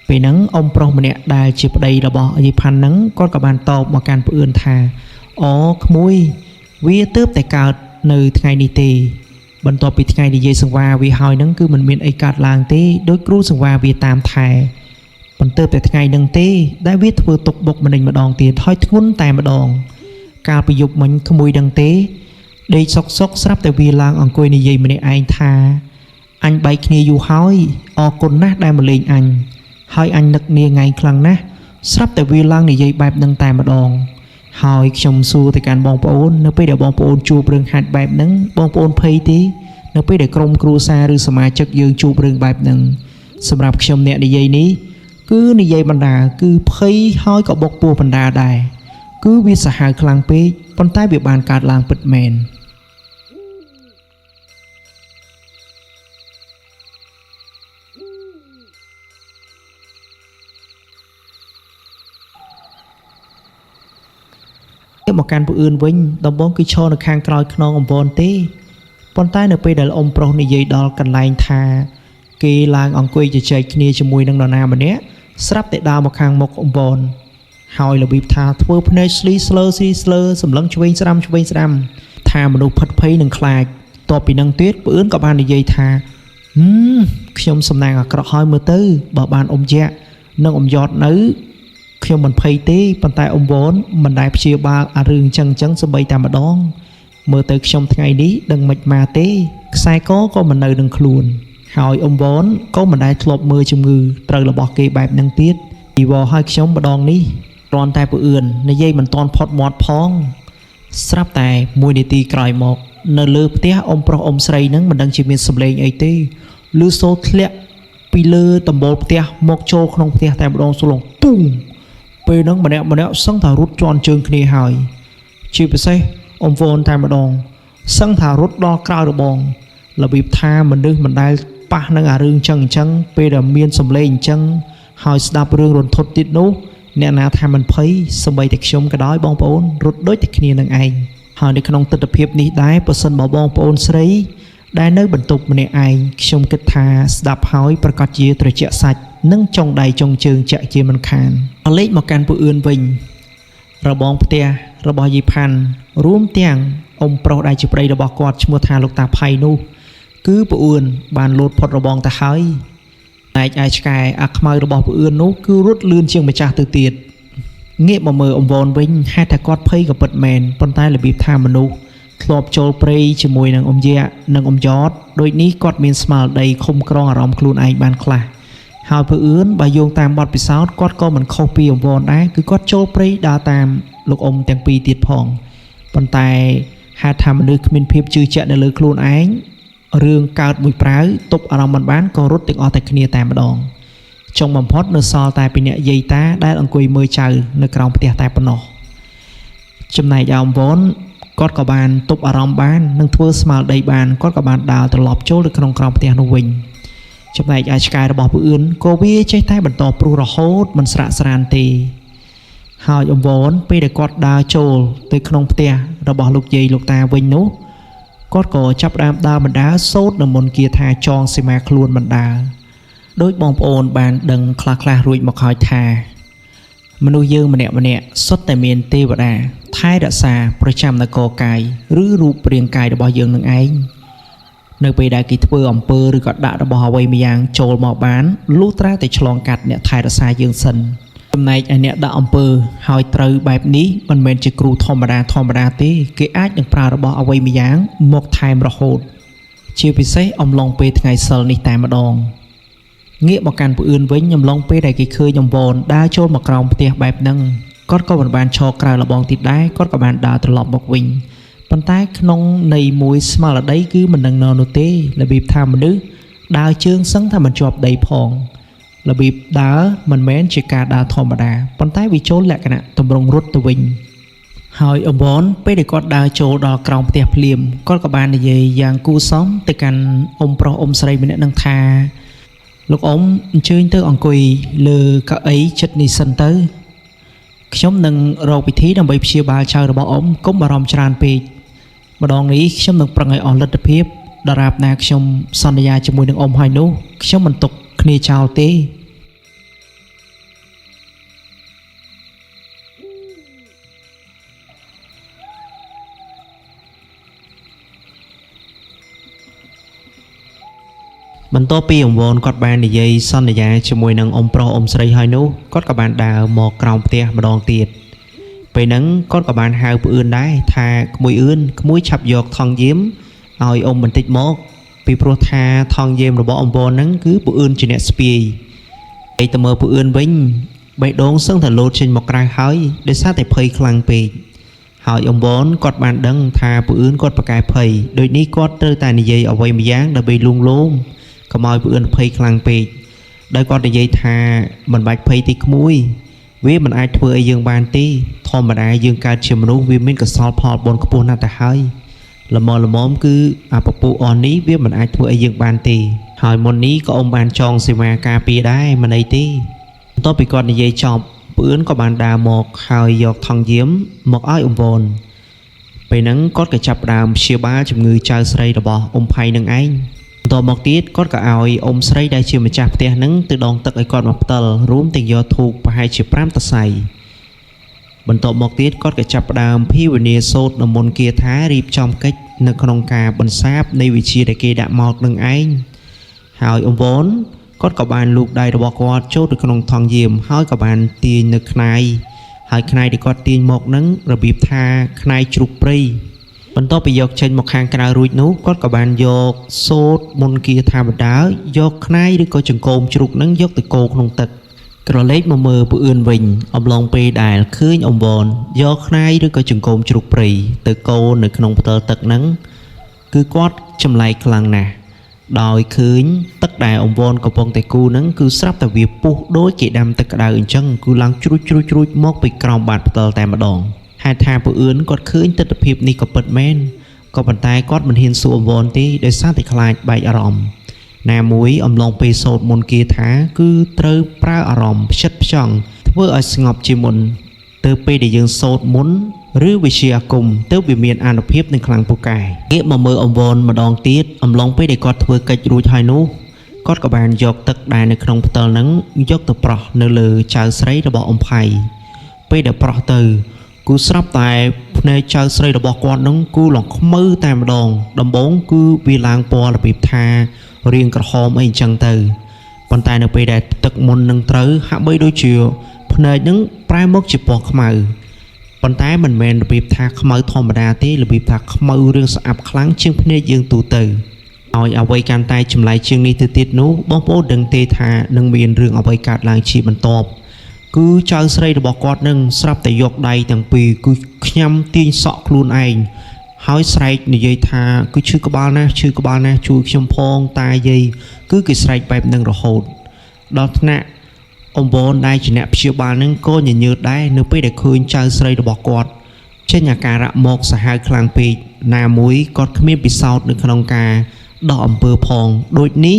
ពេលហ្នឹងអ៊ំប្រុសម្នាក់ដែលជាប្តីរបស់យាយផាន់ហ្នឹងគាត់ក៏បានតបមកកាន់ពូអឿនថាអូក្មួយវាទៅតែកើតនៅថ្ងៃនេះទេបន្ទាប់ពីថ្ងៃនិយាយសង្វាវាហើយហ្នឹងគឺមិនមានអីកើតឡើងទេដោយគ្រូសង្វាវាតាមថែបន្ទាប់តែថ្ងៃហ្នឹងទេដែលវាធ្វើទុកបុកម្នេញម្ដងទៀតហើយធ្ងន់តែម្ដងកាលពីយប់មិញក្មួយដឹងទេដេកសុកស្រាប់តែវាឡើងអង្គុយនិយាយម្នាក់ឯងថាអញបែកគ្នាយូរហើយអរគុណណាស់ដែលមកលេងអញហើយអញនឹកនាងថ្ងៃខ្លាំងណាស់ស្រាប់តែវាឡើងនិយាយបែបហ្នឹងតែម្ដងហើយខ្ញុំសួរទៅកាន់បងប្អូននៅពេលដែលបងប្អូនជួបរឿងហាច់បែបហ្នឹងបងប្អូនភ័យទេនៅពេលដែលក្រុមគ្រួសារឬសមាជិកយើងជួបរឿងបែបហ្នឹងសម្រាប់ខ្ញុំអ្នកនិយាយនេះគឺនិយាយបណ្ដាគឺភ័យហើយក៏បុកពោះបណ្ដាដែរគឺវាសាហាវខ្លាំងពេកប៉ុន្តែវាបានកើតឡើងពិតមែនមកកាន់ពូអឿនវិញដំបងគឺឈរនៅខាងក្រោយខ្នងអំបនទេប៉ុន្តែនៅពេលដែលអ៊ំប្រុសនិយាយដល់កន្លែងថាគេឡើងអង្គុយជជែកគ្នាជាមួយនឹងនរណាម្នាក់ស្រាប់តែដើរមកខាងមុខអំបនហើយរបៀបថាធ្វើភ្នែកស្លីស្លើសម្លឹងឆ្វេងស្រាំថាមនុស្សផិតភ័យនឹងខ្លាចតបពីនឹងទៀតពូអឿនក៏បាននិយាយថាខ្ញុំសំណាងអាក្រក់ហើយមើលទៅបើបានអ៊ំយ៉ាក់និងអ៊ំយ៉តនៅខ្ញុំមិនភ័យទេប៉ុន្តែអ៊ំវ៉នមិនដែលព្យាបាលអារឿងចឹងសម្បីតែម្ដងមើលទៅខ្ញុំថ្ងៃនេះដឹងមិនមកទេខ្សែកក៏មិននៅនឹងខ្លួនហើយអ៊ំវ៉នក៏មិនដែលធ្លាប់មើលជំងឺត្រូវរបស់គេបែបហ្នឹងទៀតពីវ៉ឲ្យខ្ញុំម្ដងនេះគ្រាន់តែពូអឿននិយាយមិនតាន់ផុតមាត់ផងស្រាប់តែ1នាទីក្រោយមកនៅលើផ្ទះអ៊ំប្រុសអ៊ំស្រីហ្នឹងមិនដឹងជាមានសម្លេងអីទេឮសូរធ្លាក់ពីលើដំបូលផ្ទះមកចូលក្នុងផ្ទះតែម្ដងសូរឡងទូងពេលហ្នឹងម្នាក់សឹងថារត់ជន់ជើងគ្នាហើយជាពិសេសអ៊ំវ៉នតែម្ដងសឹងថារត់ដល់ក្រៅរបងរបៀបថាមនុស្សមិនដែលប៉ះនឹងអារឿងចឹងពេលដែលមានសម្លេងអញ្ចឹងហើយស្ដាប់រឿងរន្ធត់ទៀតនោះអ្នកណាថាមិនភ័យសម្បីតែខ្ញុំក៏ដោយបងប្អូនរត់ដូចតែគ្នានឹងឯងហើយនៅក្នុងទស្សនវិជ្ជានេះដែរបើសិនបើបងប្អូនស្រីដែលនៅបន្ទប់ម្នាក់ឯងខ្ញុំគិតថាស្ដាប់ហើយប្រកាសជាត្រជាក់សាច់និងចុងដៃចុងជើងចាក់ជាមិនខានលេខមកកាន់ពូអឿនវិញរបងផ្ទះរបស់យាយផាន់រួមទាំងអ៊ំប្រុសដែលជាប្តីរបស់គាត់ឈ្មោះថាលោកតាផៃនោះគឺពូអឿនបានលោតផុតរបងទៅហើយតែឯឆ្កែអាខ្មៅរបស់ពូអឿននោះគឺរត់លឿនជាងម្ចាស់ទៅទៀតងាកមកមើលអ៊ំវ៉នវិញហេតុតែគាត់ភ័យក៏ពិតមែនប៉ុន្តែរបៀបថាមនុស្សធ្លាប់ចូលព្រៃជាមួយនឹងអ៊ំយ៉ានិងអ៊ំយ៉តដូចនេះគាត់មានស្មារតីឃុំក្រងអារម្មណ៍ខ្លួនឯងបានខ្លះហើយពូអឿនបើយោងតាមបទពិសោធន៍គាត់ក៏មិនខុសពីអ៊ំវ៉នដែរគឺគាត់ចូលព្រៃដើរតាមលោកអ៊ំទាំងពីរទៀតផងប៉ុន្តែហេតុថាមនុស្សគ្មានភាពជឿជាក់នៅលើខ្លួនឯងរឿងកើតមួយប្រាវទប់អារម្មណ៍មិនបានក៏រត់ទាំងអស់តែគ្នាតែម្ដងចុងបំផុតនៅសល់តែពីអ្នកយាយតាដែលអង្គុយមើលចៅនៅក្រោមផ្ទះតែប៉ុណ្ណោះចំណែកអ៊ំវ៉នគាត់ក៏បានទប់អារម្មណ៍បាននិងធ្វើស្មារតីបានគាត់ក៏បានដើរត្រឡប់ចូលទៅក្នុងក្រោមផ្ទះនោះវិញចំណែកឯឆ្កែរបស់ពូអឿនក៏វាចេះតែបន្តព្រុសរហូតមិនស្រាកស្រានទេហើយអ៊ំវ៉នពេលដែលគាត់ដើរចូលទៅក្នុងផ្ទះរបស់លោកយាយលោកតាវិញនោះគាត់ក៏ចាប់ផ្ដើមដើរបណ្ដាសូត្រនៅមុនគាថាចងសីមាខ្លួនបណ្ដាដោយបងប្អូនបានដឹងខ្លះរួចមកហើយថាមនុស្សយើងម្នាក់សុទ្ធតែមានទេវតាថែរក្សាប្រចាំនគរកាយឬរូបរាងកាយរបស់យើងនឹងឯងនៅពេលដែលគេធ្វើអំពើឬក៏ដាក់របស់អ្វីម្យ៉ាងចូលមកបានលុះត្រាតែឆ្លងកាត់អ្នកថែរក្សាយើងសិនចំណែកឯអ្នកដាក់អំពើហើយត្រូវបែបនេះមិនមែនជាគ្រូធម្មតាទេគេអាចនឹងប្រើរបស់អ្វីម្យ៉ាងមកថែមរហូតជាពិសេសអំឡុងពេលថ្ងៃសិលនេះតែម្ដងងាកមកកាន់ពូអឿនវិញអំឡុងពេលដែលគេឃើញអ៊ំវ៉នដើរចូលមកក្រោមផ្ទះបែបហ្នឹងក គាត់ក៏មិនបានឈរក្រៅលបងទៀតដែរគាត់ក៏បានដើរត្រឡប់មកវិញប៉ុន្តែក្នុងន័យមួយស្មារតីគឺមិនដឹងណនោះទេរបៀបថាមនុស្សដើរជើងសឹងថាមិនជាប់ដីផងរបៀបដើរមិនមែនជាការដើរធម្មតាប៉ុន្តែវាចូលលក្ខណៈទម្រង់រត់ទៅវិញហើយអមនពេលដែលគាត់ដើរចូលដល់ក្រោមផ្ទះភ្លាមគាត់ក៏បាននិយាយយ៉ាងគួរសមទៅកាន់អ៊ំប្រុសអ៊ំស្រីម្នាក់នឹងថាលោកអ៊ំអញ្ជើញទៅអង្គុយលើកៅអីចិត្តនេះសិនទៅខ្ញុំនឹងរកវិធីដើម្បីព្យាបាលចៅរបស់អ៊ំកុំបារម្ភច្រើនពេកម្ដងនេះខ្ញុំនឹងប្រឹងឲ្យអស់លទ្ធភាពដរាបណាខ្ញុំសន្យាជាមួយនឹងអ៊ំហើយនោះខ្ញុំមិនទុកគ្នាចោលទេបន្ទាប់ពីអង្វរគាត់បាននិយាយសន្យាជាមួយនឹងអ៊ំប្រុសអ៊ំស្រីហើយនោះគាត់ក៏បានដើរមកក្រោមផ្ទះម្ដងទៀតពេលហ្នឹងគាត់ក៏បានហៅពូអឿនដែរថាក្មួយអឿនក្មួយឆាប់យកថង់យាមឲ្យអ៊ំបន្តិចមកពីព្រោះថាថង់យាមរបស់អង្វរហ្នឹងគឺពូអឿនជាអ្នកស្ពាយឯទៅមើលពូអឿនវិញបេះដូងសឹងតែលោតចេញមកក្រៅហើយដោយសារតែភ័យខ្លាំងពេកហើយអង្វរគាត់បានដឹងថាពូអឿនគាត់ប្រកែកភ័យដូចនេះគាត់ត្រូវតែនិយាយអ្វីម្យ៉ាងដើម្បីលួងលោមកុំឲ្យពូអឿនភ័យខ្លាំងពេកដោយគាត់និយាយថាមិនបាច់ភ័យទីក្មួយវាមិនអាចធ្វើឲ្យយើងបានទេធម្មតាយើងកើតជាមនុស្សវាមានកុសលផលបុណ្យខ្ពស់ណាស់ទៅហើយល្មមគឺអាពពុះអននេះវាមិនអាចធ្វើឲ្យយើងបានទេហើយមុននេះក៏អ៊ំបានចងសេវាការពារដែរមិនអីទេបន្ទាប់ពីគាត់និយាយចប់ពូអឿនក៏បានដើរមកហើយយកថង់យាមមកឲ្យអ៊ំវនពេលហ្នឹងគាត់ក៏ចាប់ផ្ដើមព្យាបាលជំងឺចៅស្រីរបស់អ៊ំផៃនឹងឯងបន្តមកទៀតគាត់ក៏ឲ្យអ៊ំស្រីដែលជាម្ចាស់ផ្ទះហ្នឹងទៅដងទឹកឲ្យគាត់មកផ្តិលរួមទាំងយកធូបប្រហែលជា5តសៃបន្ទាប់មកទៀតគាត់ក៏ចាប់ផ្ដើមភាវនាសូត្រនមន្តគាថារៀបចំកិច្ចនៅក្នុងការបន្សាបនៃវិជាដែលគេដាក់មកនឹងឯងហើយអ៊ំវនគាត់ក៏បានលូកដៃរបស់គាត់ចូលទៅក្នុងថង់យាមហើយក៏បានទាញនៅខ្នាយហើយខ្នាយដែលគាត់ទាញមកហ្នឹងរបៀបថាខ្នាយជ្រូកព្រៃបន្ទាប់ពីយកចេញមកខាងក្រៅរួចនោះគាត់ក៏បានយកសូត្រមន្តគាថាបណ្ដើយកខ្នាយឬក៏ចង្កូមជ្រូកហ្នឹងយកទៅកូរក្នុងទឹកក្រឡេកមកមើលពូអឿនវិញអំឡុងពេលដែលឃើញអ៊ំវនយកខ្នាយឬក៏ចង្កូមជ្រូកព្រៃទៅកូរនៅក្នុងផ្តិលទឹកហ្នឹងគឺគាត់ចម្លែកខ្លាំងណាស់ដោយឃើញទឹកដែលអ៊ំវនកំពុងតែគូហ្នឹងគឺស្រាប់តែវាពុះដូចគេដាំទឹកក្តៅអញ្ចឹងគឺឡើងជ្រួចមកពីក្រោមបាតផ្តិលតែម្ដងហេតុថាពូអឿនគាត់ឃើញទស្សនវិជ្ជានេះក៏ពិតមែនក៏ប៉ុន្តែគាត់មិនហ៊ានសួរអង្វរទេដោយសារតែខ្លាចបែកអារម្មណ៍ណាមួយអំឡុងពេលសូត្រមន្តគាថាគឺត្រូវប្រើអារម្មណ៍ផ្ចិតផ្ចង់ធ្វើឲ្យស្ងប់ជាមុនទៅពេលដែលយើងសូត្រមន្តឬវិជាអាគមទៅវាមានអានុភាពនឹងខ្លាំងពូកែងាកមកមើលអង្វរម្ដងទៀតអំឡុងពេលដែលគាត់ធ្វើកិច្ចរួចហើយនោះគាត់ក៏បានយកទឹកដែលនៅក្នុងផ្តិលហ្នឹងយកទៅប្រោះនៅលើចៅស្រីរបស់អ៊ំផៃពេលដែលប្រោះទៅគូស្រាប់តែភ្នែកចៅស្រីរបស់គាត់នឹងគូឡងខ្មៅតែម្ដងដំបូងគឺវាឡើងពណ៌របៀបថារាងក្រហមអីអញ្ចឹងទៅប៉ុន្តែនៅពេលដែលទឹកមុននឹងត្រូវហាក់បីដូចជាភ្នែកនឹងប្រែមកជាពណ៌ខ្មៅប៉ុន្តែមិនមែនរបៀបថាខ្មៅធម្មតាទេរបៀបថាខ្មៅរឿងស្អាប់ខ្លាំងជាងភ្នែកយើងទូទៅឲ្យអ្វីកាន់តែចម្លែកជាងនេះទៅទៀតនោះបងប្អូនដឹងទេថានឹងមានរឿងអ្វីកើតឡើងជាបន្ទាប់គឺចៅស្រីរបស់គាត់នឹងស្រាប់តែយកដៃទាំងពីរគឺខ្ញាំទាញសក់ខ្លួនឯងហើយស្រែកនិយាយថាគឺឈឺក្បាលណាស់ជួយខ្ញុំផងតាយាយគឺគេស្រែកបែបនឹងរហូតដល់ថ្នាក់អ៊ំវនដែលជាអ្នកព្យាបាលនឹងក៏ញញើតដែរនៅពេលដែលឃើញចៅស្រីរបស់គាត់ចេញអាការៈមកសាហាវខ្លាំងពេកណាមួយគាត់គ្មានពិសោធន៍នៅក្នុងការដោះអំពើផងដូចនេះ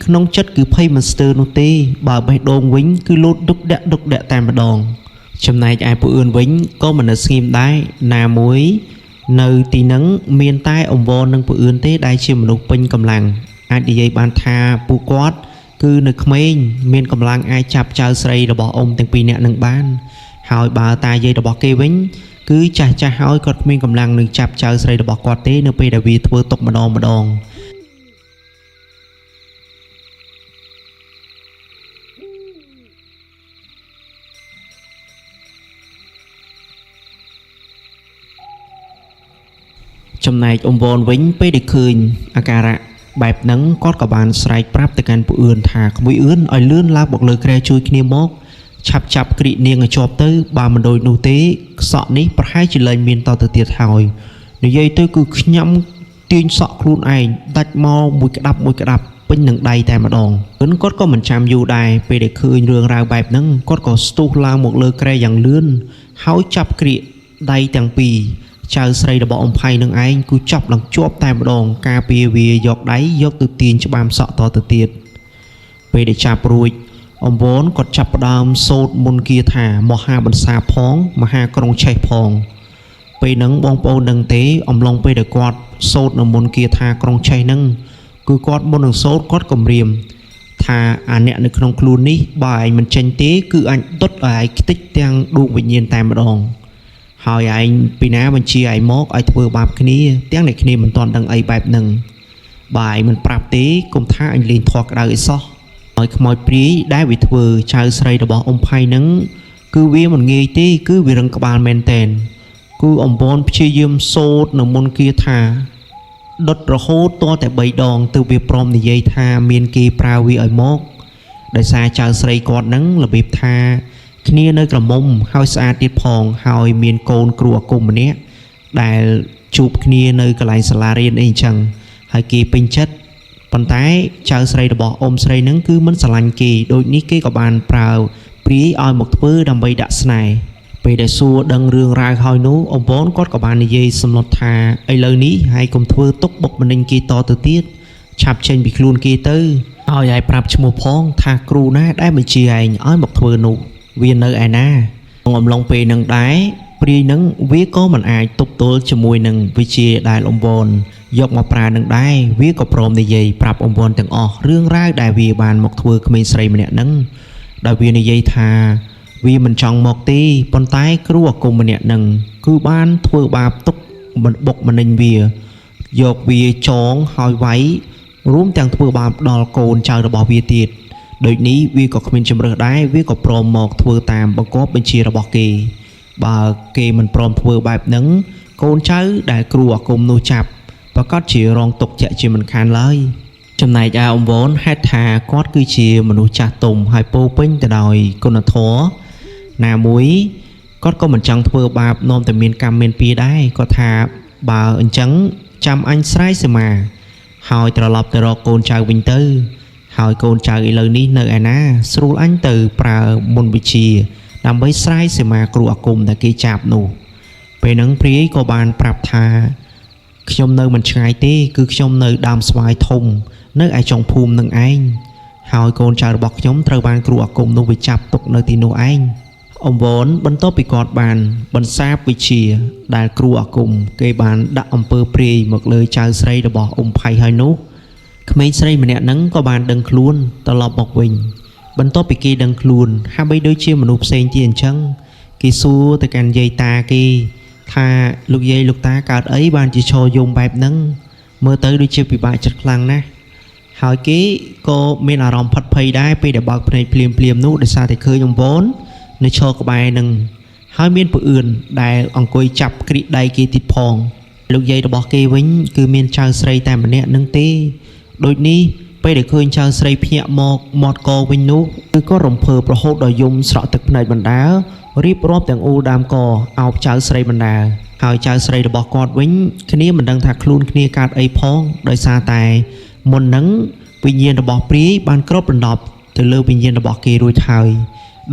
ក្នុងចិត្តគឺភ័យមិនស្ទើរនោះទេបើបេះដូងវិញគឺលោតដុកដាក់តែម្ដងចំណែកឯពូអឿនវិញក៏មិននៅស្ងៀមដែរណាមួយនៅទីហ្នឹងមានតែអង្វរនិងពូអឿនទេដែលជាមនុស្សពេញកម្លាំងអាចនិយាយបានថាពួកគាត់គឺនៅក្មេងមានកម្លាំងអាចចាប់ចៅស្រីរបស់អ៊ំទាំងពីរនាក់នឹងបានហើយបើតាយាយរបស់គេវិញគឺចាស់ហើយគាត់គ្មានកម្លាំងនឹងចាប់ចៅស្រីរបស់គាត់ទេនៅពេលដែលវាធ្វើຕົកម្ដងចំណែកអ៊ំវនវិញពេលដែលឃើញអាការៈបែបហ្នឹងគាត់ក៏បានស្រែកប្រាប់ទៅកាន់ពូអឿនថាក្មួយអឿនឲ្យលឿនឡើងមកលើគ្រែជួយគ្នាមក ឆាប់ចាប់គ្រីនាងឲ្យជាប់ទៅបើមិនដូចនោះទេសក់នេះប្រហែលជាលែងមានតទៅទៀតហើយនិយាយទៅគឺខ្ញុំទាញសក់ខ្លួនឯងដាច់មកមួយក្តាប់ពេញនឹងដៃតែម្ដងគាត់ក៏មិនចាំយូរដែរពេលដែលឃើញរឿងរ៉ាវបែបហ្នឹងគាត់ក៏ស្ទុះឡើងមកលើគ្រែយ៉ាងលឿនហើយចាប់គ្រាកដៃទាំងពីរចៅស្រីរបស់អ៊ំផៃនឹងឯងគឺចាប់ឡើងជាប់តែម្ដងការពារវាយកដៃយកទៅទាញច្បាមសក់តទៅទៀតពេលដែលចាប់រួចអង្វរគាត់ចាប់ផ្ដើមសូត្រមន្តគាថាមហាបន្សាផងមហាក្រុងឆេះផងពេលហ្នឹងបងប្អូនដឹងទេអំឡុងពេលដែលគាត់សូត្រនៅមន្តគាថាក្រុងឆេះហ្នឹងគឺគាត់មុននឹងសូត្រគាត់គម្រាមថាអាអ្នកនៅក្នុងខ្លួននេះបើឯងមិនចេញទេគឺអញដុតឲ្យឯងខ្ទេចទាំងដួងវិញ្ញាណតែម្ដងហើយឯងពីណាបញ្ជាឯងមកឲ្យធ្វើបាបគ្នាទាំងអ្នកគ្នាមិនទាន់ដឹងអីបែបហ្នឹងបើឯងមិនប្រាប់ទេកុំថាអញលេងធေါ်ក្តៅអីសោះហើយខ្មោចព្រាយដែលវាធ្វើចៅស្រីរបស់អ៊ំផៃហ្នឹងគឺវាមិនងាយទេគឺវារឹងក្បាលមែនតែនគឺអំបនព្យាយាមសូត្រនៅមុនគាថាដុតរហូតតតែ3ដងទើបវាព្រមនិយាយថាមានគេប្រើវាឲ្យមកដោយសារចៅស្រីគាត់ហ្នឹងរបៀបថាគ្នានៅក្រមុំហើយស្អាតទៀតផងហើយមានកូនគ្រូអាគមម្នាក់ដែលជួបគ្នានៅកន្លែងសាលារៀនអីអញ្ចឹងហើយគេពេញចិត្តប៉ុន្តែចៅស្រីរបស់អ៊ំស្រីហ្នឹងគឺមិនស្រឡាញ់គេដូចនេះគេក៏បានប្រើព្រាយឲ្យមកធ្វើដើម្បីដាក់ស្នេហ៍ពេលដែលសួរដឹងរឿងរ៉ាវហើយនោះអង្វរគាត់ក៏បាននិយាយសំណត់ថាឥឡូវនេះហើយកុំធ្វើទុកបុកម្នេញគេតទៅទៀតឆាប់ចេញពីខ្លួនគេទៅឲ្យឯងប្រាប់ឈ្មោះផងថាគ្រូណាដែលបញ្ជាឯងឲ្យមកធ្វើនោះវានៅឯណាក្នុងអំឡុងពេលនឹងដែរព្រាយនឹងវាក៏មិនអាចទប់ទល់ជាមួយនឹងវិជាដែលអង្វរយកមកប្រើនឹងដែរវាក៏ព្រមនិយាយប្រាប់អង្វរទាំងអស់រឿងរ៉ាវដែលវាបានមកធ្វើក្មេងស្រីម្នាក់ហ្នឹងដែលវានិយាយថាវាមិនចង់មកទេប៉ុន្តែគ្រូអាគមម្នាក់ហ្នឹងគឺបានធ្វើបាបទុកបុកម្នេញវាយកវាចងហើយវាយរួមទាំងធ្វើបាបដល់កូនចៅរបស់វាទៀតដូចនេះវាក៏គ្មានជំរឿសដែរវាក៏ព្រមមកធ្វើតាមបង្គាប់បញ្ជារបស់គេបើគេមិនព្រមធ្វើបែបហ្នឹងកូនចៅដែលគ្រូអាគមនោះចាប់ប្រកាសជារងទុក្ខជាក់ជាមិនខានឡើយចំណែកឯអង្វរហេតុថាគាត់គឺជាមនុស្សចាស់ទុំហើយពោពេញទៅដោយគុណធម៌ណាមួយគាត់ក៏មិនចង់ធ្វើបាបនាំតែមានកម្មមានពៀដែរគាត់ថាបើអញ្ចឹងចាំអញស្រ័យសមាហើយត្រឡប់ទៅរកកូនចៅវិញទៅហើយកូនចៅឥឡូវនេះនៅឯណាស្រួលអញទៅប្រើមន្តវិជ្ជាដើម្បីស្រ័យសមាគ្រូអាគមដែលគេចាប់នោះពេលហ្នឹងព្រាយក៏បានប្រាប់ថាខ្ញុំនៅមិនឆ្ងាយទេគឺខ្ញុំនៅដើមស្វាយធំនៅឯចុងភូមិនឹងឯងហើយកូនចៅរបស់ខ្ញុំត្រូវបានគ្រូអាគមនោះវាចាប់ទុកនៅទីនោះឯងអង្វរបន្ទាប់ពីគាត់បានបន្សាបវិជាដែលគ្រូអាគមគេបានដាក់អំពើព្រាយមកលើចៅស្រីរបស់អ៊ំផៃហើយនោះក្មេងស្រីម្នាក់ហ្នឹងក៏បានដឹងខ្លួនត្រឡប់មកវិញបន្ទាប់ពីគេដឹងខ្លួនហាក់បីដូចជាមនុស្សផ្សេងទៀតអញ្ចឹងគេសួរទៅកាន់យាយតាគេថាលោកយាយលោកតាកើតអីបានជាឈរយំបែបហ្នឹងមើលទៅដូចជាពិបាកចិត្តខ្លាំងណាស់ហើយគេក៏មានអារម្មណ៍ផិតភ័យដែរពេលដែលបើកភ្នែកភ្លាមនោះដោយសារតែឃើញអង្វរនៅឈរក្បែរនឹងហើយមានពឿនដែលអង្គុយចាប់គ្រីដៃគេទៀតផងលោកយាយរបស់គេវិញគឺមានចៅស្រីតែម្នាក់នឹងទេដូចនេះពេលដែលឃើញចៅស្រីភ្ញាក់មកមាត់កវិញនោះគឺក៏រំភើបរហូតដល់យំស្រក់ទឹកភ្នែកបណ្ដាលរៀបរាប់ទាំងអ៊ូដើមកអោបចៅស្រីបណ្ដាលហើយចៅស្រីរបស់គាត់វិញគ្នាមិនដឹងថាខ្លួនគ្នាកើតអីផងដោយសារតែមុនហ្នឹងវិញ្ញាណរបស់ព្រាយបានគ្របដណ្ដប់ទៅលើវិញ្ញាណរបស់គេរួចហើយ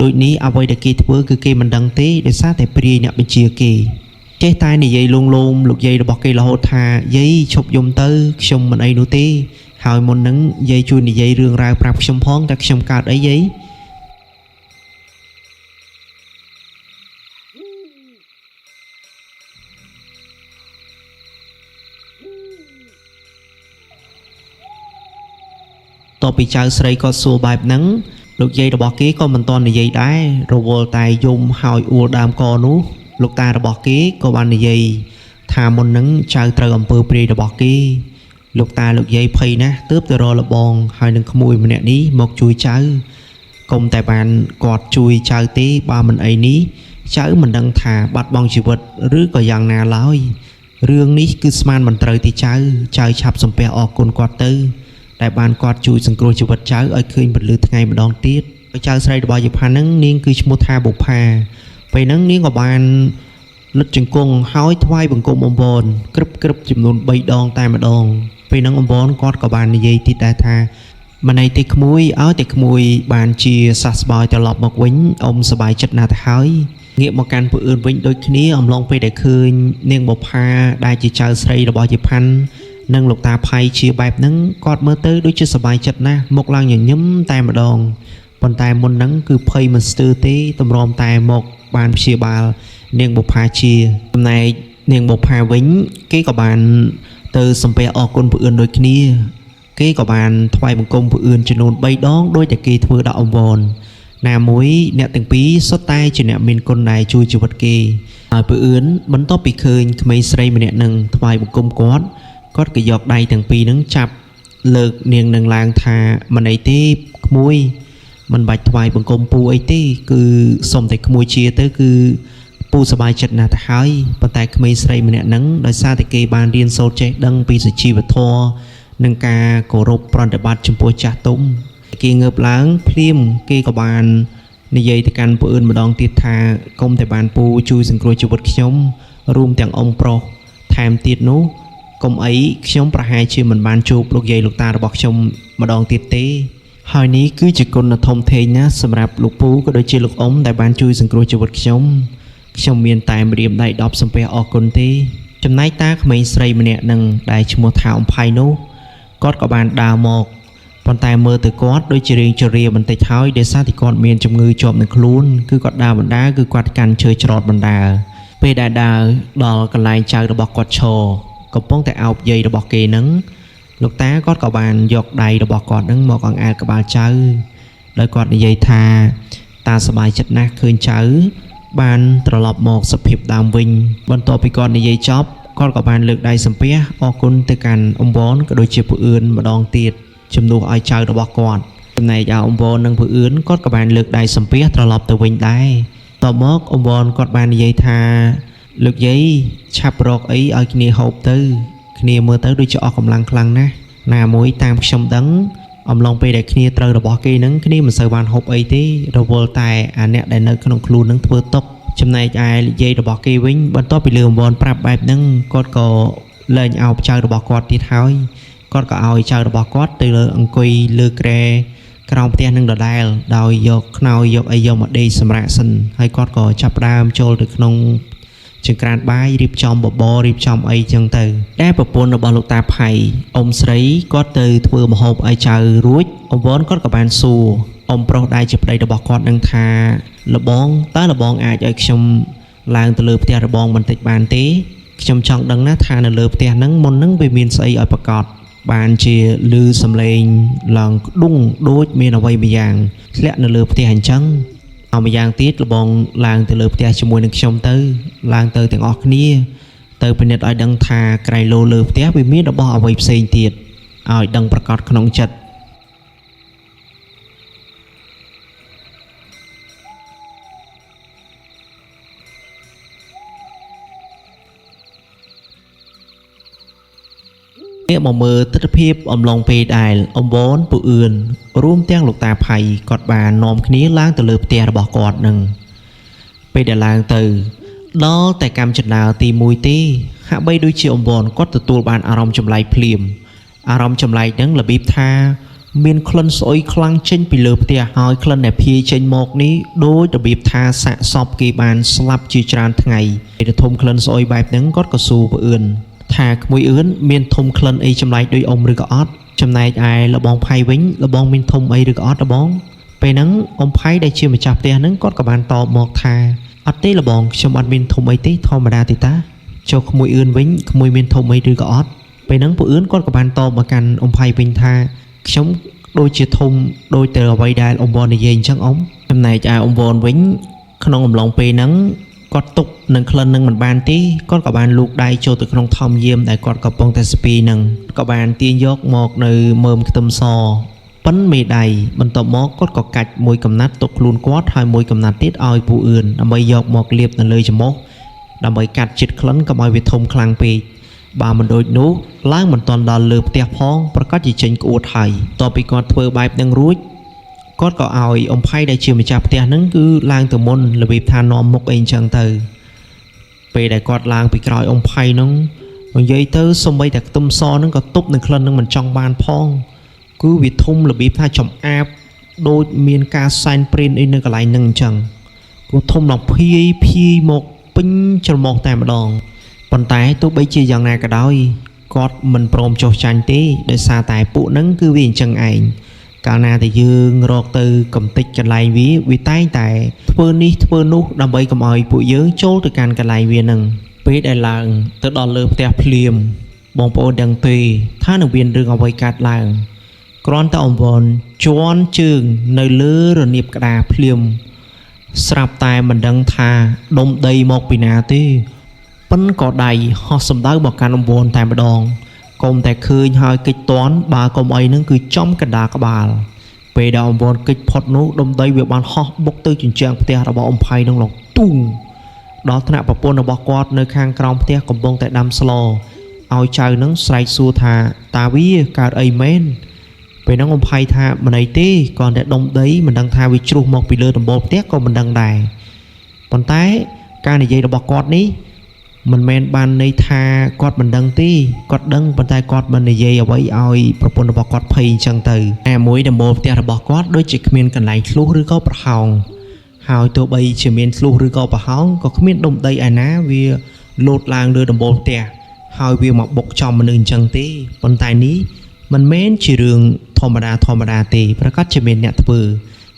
ដូចនេះអ្វីដែលគេធ្វើគឺគេមិនដឹងទេដោយសារតែព្រាយអ្នកបញ្ជាគេចេះតែនិយាយលងលោមលោកយាយរបស់គេរហូតថាយាយឈប់យំទៅខ្ញុំមិនអីនោះទេហើយមុនហ្នឹងយាយជួយនិយាយរឿងរ៉ាវប្រាប់ខ្ញុំផងតែខ្ញុំកើតអីយាយតបពីចៅស្រីគាត់សួរបែបហ្នឹងលោកយាយរបស់គេក៏មិនតន់និយាយដែររវល់តែយំហើយអួលដើមកនោះលោកតារបស់គេក៏បាននិយាយថាមុនហ្នឹងចៅត្រូវអំពើព្រាយរបស់គេលោកតាលោកយាយភ័យណាស់ទើបទៅរកលបងហើយនឹងក្មួយម្នាក់នេះមកជួយចៅកុំតែបានគាត់ជួយចៅទេបើមិនអីនេះចៅមិនដឹងថាបាត់បង់ជីវិតឬក៏យ៉ាងណាឡើយរឿងនេះគឺស្មានមិនត្រូវទេចៅឆាប់សំពះអរគុណគាត់ទៅដែលបានគាត់ជួយសង្គ្រោះជីវិតចៅឲ្យឃើញពលឺថ្ងៃម្ដងទៀត ចៅស្រីរបស់យីផាន់ហ្នឹងនាងគឺឈ្មោះថាបុផាពេលហ្នឹងនាងក៏បានលិតជង្គង់ហើយថ្វាយបង្គំអង្វរក្រឹបចំនួន3ដងតែម្ដងពេលហ្នឹងអង្វរគាត់ក៏បាននិយាយទីដែរថាម្នៃទីក្មួយឲ្យតែក្មួយបានជាសះស្បើយត្រឡប់មកវិញអ៊ំសប្បាយចិត្តណាស់ទៅហើយងាកមកកាន់ពួកអឿនវិញដូចគ្នាអំឡុងពេលដែលឃើញនាងបុផាដែលជាចៅស្រីរបស់យីផាន់និងលោកតាផៃជាបែបហ្នឹងគាត់មើលទៅដូចជាសប្បាយចិត្តណាស់មកឡើងញញឹមតែម្ដងប៉ុន្តែមុនហ្នឹងគឺភ័យមិនស្ទើរទេតម្រាំតែមកបានព្យាបាលនាងបុផាជាចំណែកនាងបុផាវិញគេក៏បានទៅសំពះអរគុណពួកអឿនដូចគ្នាគេក៏បានថ្វាយបង្គំពួកអឿនចំនួន3ដងដោយតែគេធ្វើដល់អង្វរណាមួយអ្នកទាំងពីរសុទ្ធតែជាអ្នកមានគុណដែរជួយជីវិតគេហើយពួកអឿនបន្ទាប់ពីឃើញក្មេងស្រីម្នាក់នឹងថ្វាយបង្គំគាត់ក៏យកដៃទាំងពីរនឹងចាប់លើកនាងនឹងឡើងថាមិនអីទេក្មួយមិនបាច់ថ្វាយបង្គំពូអីទេគឺសុំតែក្មួយជាទៅគឺពូសប្បាយចិត្តណាស់ទៅហើយប៉ុន្តែក្មេងស្រីម្នាក់ហ្នឹងដោយសារតែគេបានរៀនសូត្រចេះដឹងពីសុជីវធម៌និងការគោរពប្រតិបត្តិចំពោះចាស់ទុំគេងើបឡើងភ្លាមគេក៏បាននិយាយទៅកាន់ពួកអឿនម្ដងទៀតថាកុំតែបានពូជួយសង្គ្រោះជីវិតខ្ញុំរួមទាំងអង្គប្រុសថែមទៀតនោះកុំអីខ្ញុំប្រហែលជាមិនបានជួបលោកយាយលោកតារបស់ខ្ញុំម្ដងទៀតទេហើយនេះគឺជាគុណធម៌ធេងណាស់សម្រាប់លោកពូក៏ដូចជាលោកអ៊ំដែលបានជួយសង្គ្រោះជីវិតខ្ញុំមានតែម្រាមដៃ10សំពះអរគុណទេចំណែកតាក្មេងស្រីម្នាក់នឹងដែលឈ្មោះថាអំផៃនោះគាត់ក៏បានដើរមកប៉ុន្តែមើលទៅគាត់ដូចជារៀងជរាបន្តិចហើយដោយសារតែគាត់មានជំងឺជាប់នឹងខ្លួនគឺគាត់ដើរបណ្ដាគឺគាត់កាន់ឈើច្រត់បណ្ដាពេលដែលដើរដល់កន្លែងចៅរបស់គាត់ឈរកំពុងតែអោបយាយរបស់គេនឹងលោកតាគាត់ក៏បានយកដៃរបស់គាត់នឹងមកអង្អែលក្បាលចៅដោយគាត់និយាយថាតាសប្បាយចិត្តណាស់ឃើញចៅបានត្រឡប់មកសភាពដើមវិញបន្ទាប់ពីគាត់និយាយចប់គាត់ក៏បានលើកដៃសំពះអរគុណទៅកាន់អង្វរក៏ដូចជាពួកអឿនម្ដងទៀតជំនួសឲ្យចៅរបស់គាត់ចំណែកឯអង្វរនិងពួកអឿនគាត់ក៏បានលើកដៃសំពះត្រឡប់ទៅវិញដែរតបមកអង្វរគាត់បាននិយាយថាលោកយាយឆាប់រកអីឲ្យគ្នាហូបទៅគ្នាមើលទៅដូចជាអស់កម្លាំងខ្លាំងណាស់ណាមួយតាមខ្ញុំដឹងអំឡុងពេលដែលគ្នាត្រូវរបស់គេនឹងគ្នាមិនសូវបានហូបអីទេរវល់តែអាអ្នកដែលនៅក្នុងខ្លួននឹងធ្វើຕົកចំណែកឯយាយរបស់គេវិញបន្ទាប់ពីលើអង្វរប្រាប់បែបហ្នឹងគាត់ក៏លែងអោបចៅរបស់គាត់ទៀតហើយគាត់ក៏ឲ្យចៅរបស់គាត់ទៅអង្គុយលើគ្រែក្រោមផ្ទះនឹងដដែលដោយយកខ្នើយយកអីយកមកដេកសម្រាកសិនហើយគាត់ក៏ចាប់ផ្ដើមចូលទៅក្នុងចង្ក្រានបាយរៀបចំបបររៀបចំអីចឹងទៅតែប្រពន្ធរបស់លោកតាផៃអ៊ំស្រីគាត់ទៅធ្វើម្ហូបឲ្យចៅរួចអង្វរគាត់ក៏បានសួរអ៊ំប្រុសដែលជាប្តីរបស់គាត់នឹងថាលបងតើលបងអាចឲ្យខ្ញុំឡើងទៅលើផ្ទះរបងបន្តិចបានទេខ្ញុំចង់ដឹងណាថានៅលើផ្ទះហ្នឹងមុនហ្នឹងវាមានស្អីឲ្យប្រកាសបានជាឮសំឡេងឡើងក្ដុងដូចមានអ្វីម្យ៉ាងធ្លាក់នៅលើផ្ទះអញ្ចឹងអម្យ៉ាងទៀតលបងឡើងទៅលើផ្ទះជាមួយនឹងខ្ញុំទៅឡើងទៅទាំងអស់គ្នាទៅពិនិត្យឲ្យដឹងថាក្រៃលោលើផ្ទះវាមានរបស់អ្វីផ្សេងទៀតឲ្យដឹងប្រកាសក្នុងចិត្តមកមើលទស្សនភាពអំឡុងពេលដែលអង្វរពួកអឿនរួមទាំងលោកតាផៃគាត់បាននាំគ្នាឡើងទៅលើផ្ទះរបស់គាត់នឹងពេលដែលឡើងទៅដល់តែកម្មចណ្ដើទី1ទេហាក់បីដូចជាអង្វរគាត់ទទួលបានអារម្មណ៍ចម្លែកភ្លាមអារម្មណ៍ចម្លែកហ្នឹងរបៀបថាមានក្លិនស្អុយខ្លាំងចេញពីលើផ្ទះហើយក្លិនដែលភាយចេញមកនេះដូចរបៀបថាសាកសពគេបានស្លាប់ជាច្រើនថ្ងៃពេលធំក្លិនស្អុយបែបហ្នឹងគាត់ក៏សួរពួកអឿនថាក្មួយអឿនមានធំក្លិនអីចម្លែកដូចអ៊ំឬក៏អត់ចំណែកឯលបងផៃវិញលបងមានធំអីឬក៏អត់លបងពេលហ្នឹងអ៊ំផៃដែលជាម្ចាស់ផ្ទះហ្នឹងគាត់ក៏បានតបមកថាអត់ទេលបងខ្ញុំអត់មានធំអីទេធម្មតាទេតាចុះក្មួយអឿនវិញក្មួយមានធំអីឬក៏អត់ពេលហ្នឹងពួកអឿនគាត់ក៏បានតបមកកាន់អ៊ំផៃវិញថាខ្ញុំដូចជាធំដូចទៅអ្វីដែលអ៊ំវ៉ននិយាយអញ្ចឹងអ៊ំចំណែកឯអ៊ំវ៉នវិញក្នុងអំឡុងពេលហ្នឹងគាត់ទុកនឹងក្លិននឹងមិនបានទេគាត់ក៏បានលូកដៃចូលទៅក្នុងថមយាមដែលគាត់កំពុងតែស្ពីនឹងក៏បានទាញយកមកនៅមើមខ្ទឹមសប៉ិនមេដៃបន្ទាប់មកគាត់ក៏កាច់មួយកំណាត់ទុកខ្លួនគាត់ហើយមួយកំណាត់ទៀតឲ្យពូអឿនដើម្បីយកមកលាបនៅលើច្រមុះដើម្បីកាត់ជាតិក្លិនកុំឲ្យវាធំខ្លាំងពេកបើមិនដូចនោះឡើងមិនទាន់ដល់លើផ្ទះផងប្រកាសជាចេញក្អួតហើយតទៅពីគាត់ធ្វើបែបនឹងរួច គាត់ក៏ឲ្យអំផៃដែលជាម្ចាស់ផ្ទះហ្នឹងគឺឡើងទៅមុនរបៀបថានាំមុខអីអញ្ចឹងទៅពេលដែលគាត់ឡើងពីក្រោយអំផៃហ្នឹងនិយាយទៅសម្បីតែខ្ទឹមសហ្នឹងក៏ទប់នឹងក្លិននឹងមិនចង់បានផងគឺវាធំរបៀបថាចំអាបដូចមានការសែនព្រេនអីនៅកន្លែងហ្នឹងអញ្ចឹងគឺធំដល់ភាយមកពេញច្រមុះតែម្ដងប៉ុន្តែទោះបីជាយ៉ាងណាក៏ដោយគាត់មិនព្រមចុះចាញ់ទេដោយសារតែពួកហ្នឹងគឺវាអញ្ចឹងឯងកាលណាតែយើងរកទៅកំតិចកន្លែងវាតែងតែធ្វើនេះធ្វើនោះដើម្បីកុំឲ្យពួកយើងចូលទៅកាន់កន្លែងវាហ្នឹងពេលដែលឡើងទៅដល់លើផ្ទះភ្លាមបងប្អូនដឹងទេថានឹងមានរឿងអ្វីកើតឡើងគ្រាន់តែអង្វរជន់ជើងនៅលើរនាបក្តារភ្លាមស្រាប់តែមិនដឹងថាដុំដីមកពីណាទេប៉ិនក៏ដៃហោះសំដៅមកកាន់អង្វរតែម្ដងកុំតែឃើញហើយកិច្ចតន់បើកុំអីនឹងគឺចំកណ្ដាលក្បាលពេលដែលអង្វរកិច្ចផុតនោះដុំដីវាបានហោះបុកទៅជញ្ជាំងផ្ទះរបស់អំផៃនឹងឡងទូងដល់ថ្នាក់ប្រពន្ធរបស់គាត់នៅខាងក្រោមផ្ទះកំពុងតែដាំស្លឲ្យចៅនឹងស្រែកសួរថាតាវាកើតអីមែនពេលហ្នឹងអំផៃថាមិនអីទេគ្រាន់តែដុំដីមិនដឹងថាវាជ្រុះមកពីលើដំបូលផ្ទះក៏មិនដឹងដែរប៉ុន្តែការនិយាយរបស់គាត់នេះមិនមែនបានន័យថាគាត់មិនដឹងទេគាត់ដឹងប៉ុន្តែគាត់មិននិយាយអ្វីឲ្យប្រពន្ធរបស់គាត់ភ័យអញ្ចឹងទៅតែមួយដំបូលផ្ទះរបស់គាត់ដូចជាគ្មានកន្លែងធ្លុះឬក៏ប្រហោងហើយទោះបីជាមានធ្លុះឬក៏ប្រហោងក៏គ្មានដុំដីឯណាវាលោតឡើងលើដំបូលផ្ទះហើយវាមកបុកចំមនុស្សអញ្ចឹងទេប៉ុន្តែនេះមិនមែនជារឿងធម្មតាទេប្រកាសជាមានអ្នកធ្វើ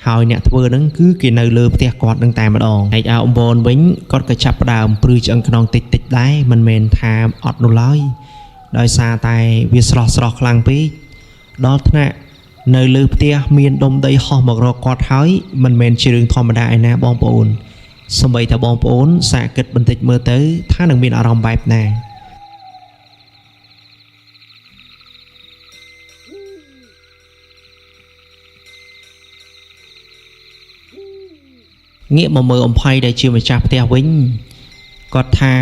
ហើយអ្នកធ្វើហ្នឹងគឺគេនៅលើផ្ទះគាត់នឹងតែម្ដងហើយអោអំបូនវិញគាត់ក៏ចាប់ផ្ដើមព្រឺឆ្អឹងខ្នងតិចដែរមិនមែនថាអត់នោះឡើយដោយសារតែវាស្រស់ខ្លាំងពេកដល់ថ្នាក់នៅលើផ្ទះមានដុំដីហោះមករកគាត់ហើយមិនមែនជារឿងធម្មតាឯណាបងប្អូនសូម្បីតែបងប្អូនសាកគិតបន្តិចមើលទៅថានឹងមានអារម្មណ៍បែបណាងាកមកមើលអំផៃដែលជាម្ចាស់ផ្ទះវិញគាត់ថា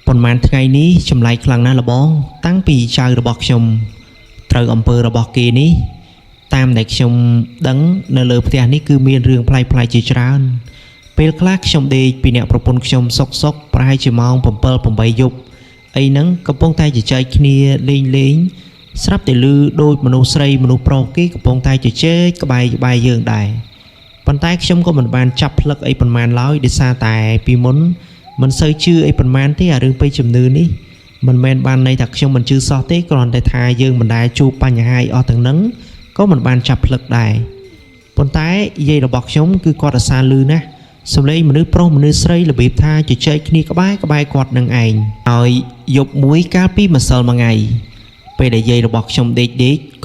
ប៉ុន្មានថ្ងៃនេះចម្លែកខ្លាំងណាស់លបងតាំងពីចៅរបស់ខ្ញុំត្រូវអំពើរបស់គេនេះតាមដែលខ្ញុំដឹងនៅលើផ្ទះនេះគឺមានរឿងប្លែកៗជាច្រើនពេលខ្លះខ្ញុំដេកពីអ្នកប្រពន្ធខ្ញុំសុកប្រហែលជាម៉ោង 7-8 យប់អីហ្នឹងកំពុងតែជជែកគ្នាលេងស្រាប់តែឮដូចមនុស្សស្រីមនុស្សប្រុសគេកំពុងតែជជែកក្បែរយើងដែរប៉ុន្តែខ្ញុំក៏មិនបានចាប់ផ្លឹកអីប៉ុន្មានឡើយដោយសារតែពីមុនមិនសូវជឿអីប៉ុន្មានទេអារឿងពេកជំនឿនេះមិនមែនបានន័យថាខ្ញុំមិនជឿសោះទេគ្រាន់តែថាយើងមិនដែលជួបបញ្ហាអស់ទាំងហ្នឹងក៏មិនបានចាប់ផ្លឹកដែរប៉ុន្តែយាយរបស់ខ្ញុំគឺគាត់អាសាលឺណាស់សម្លេងមនុស្សប្រុសមនុស្សស្រីរបៀបថាជជែកគ្នាក្បែរគាត់នឹងឯងហើយយប់មួយកាលពីម្សិលមួយថ្ងៃពេលដែលយាយរបស់ខ្ញុំដេក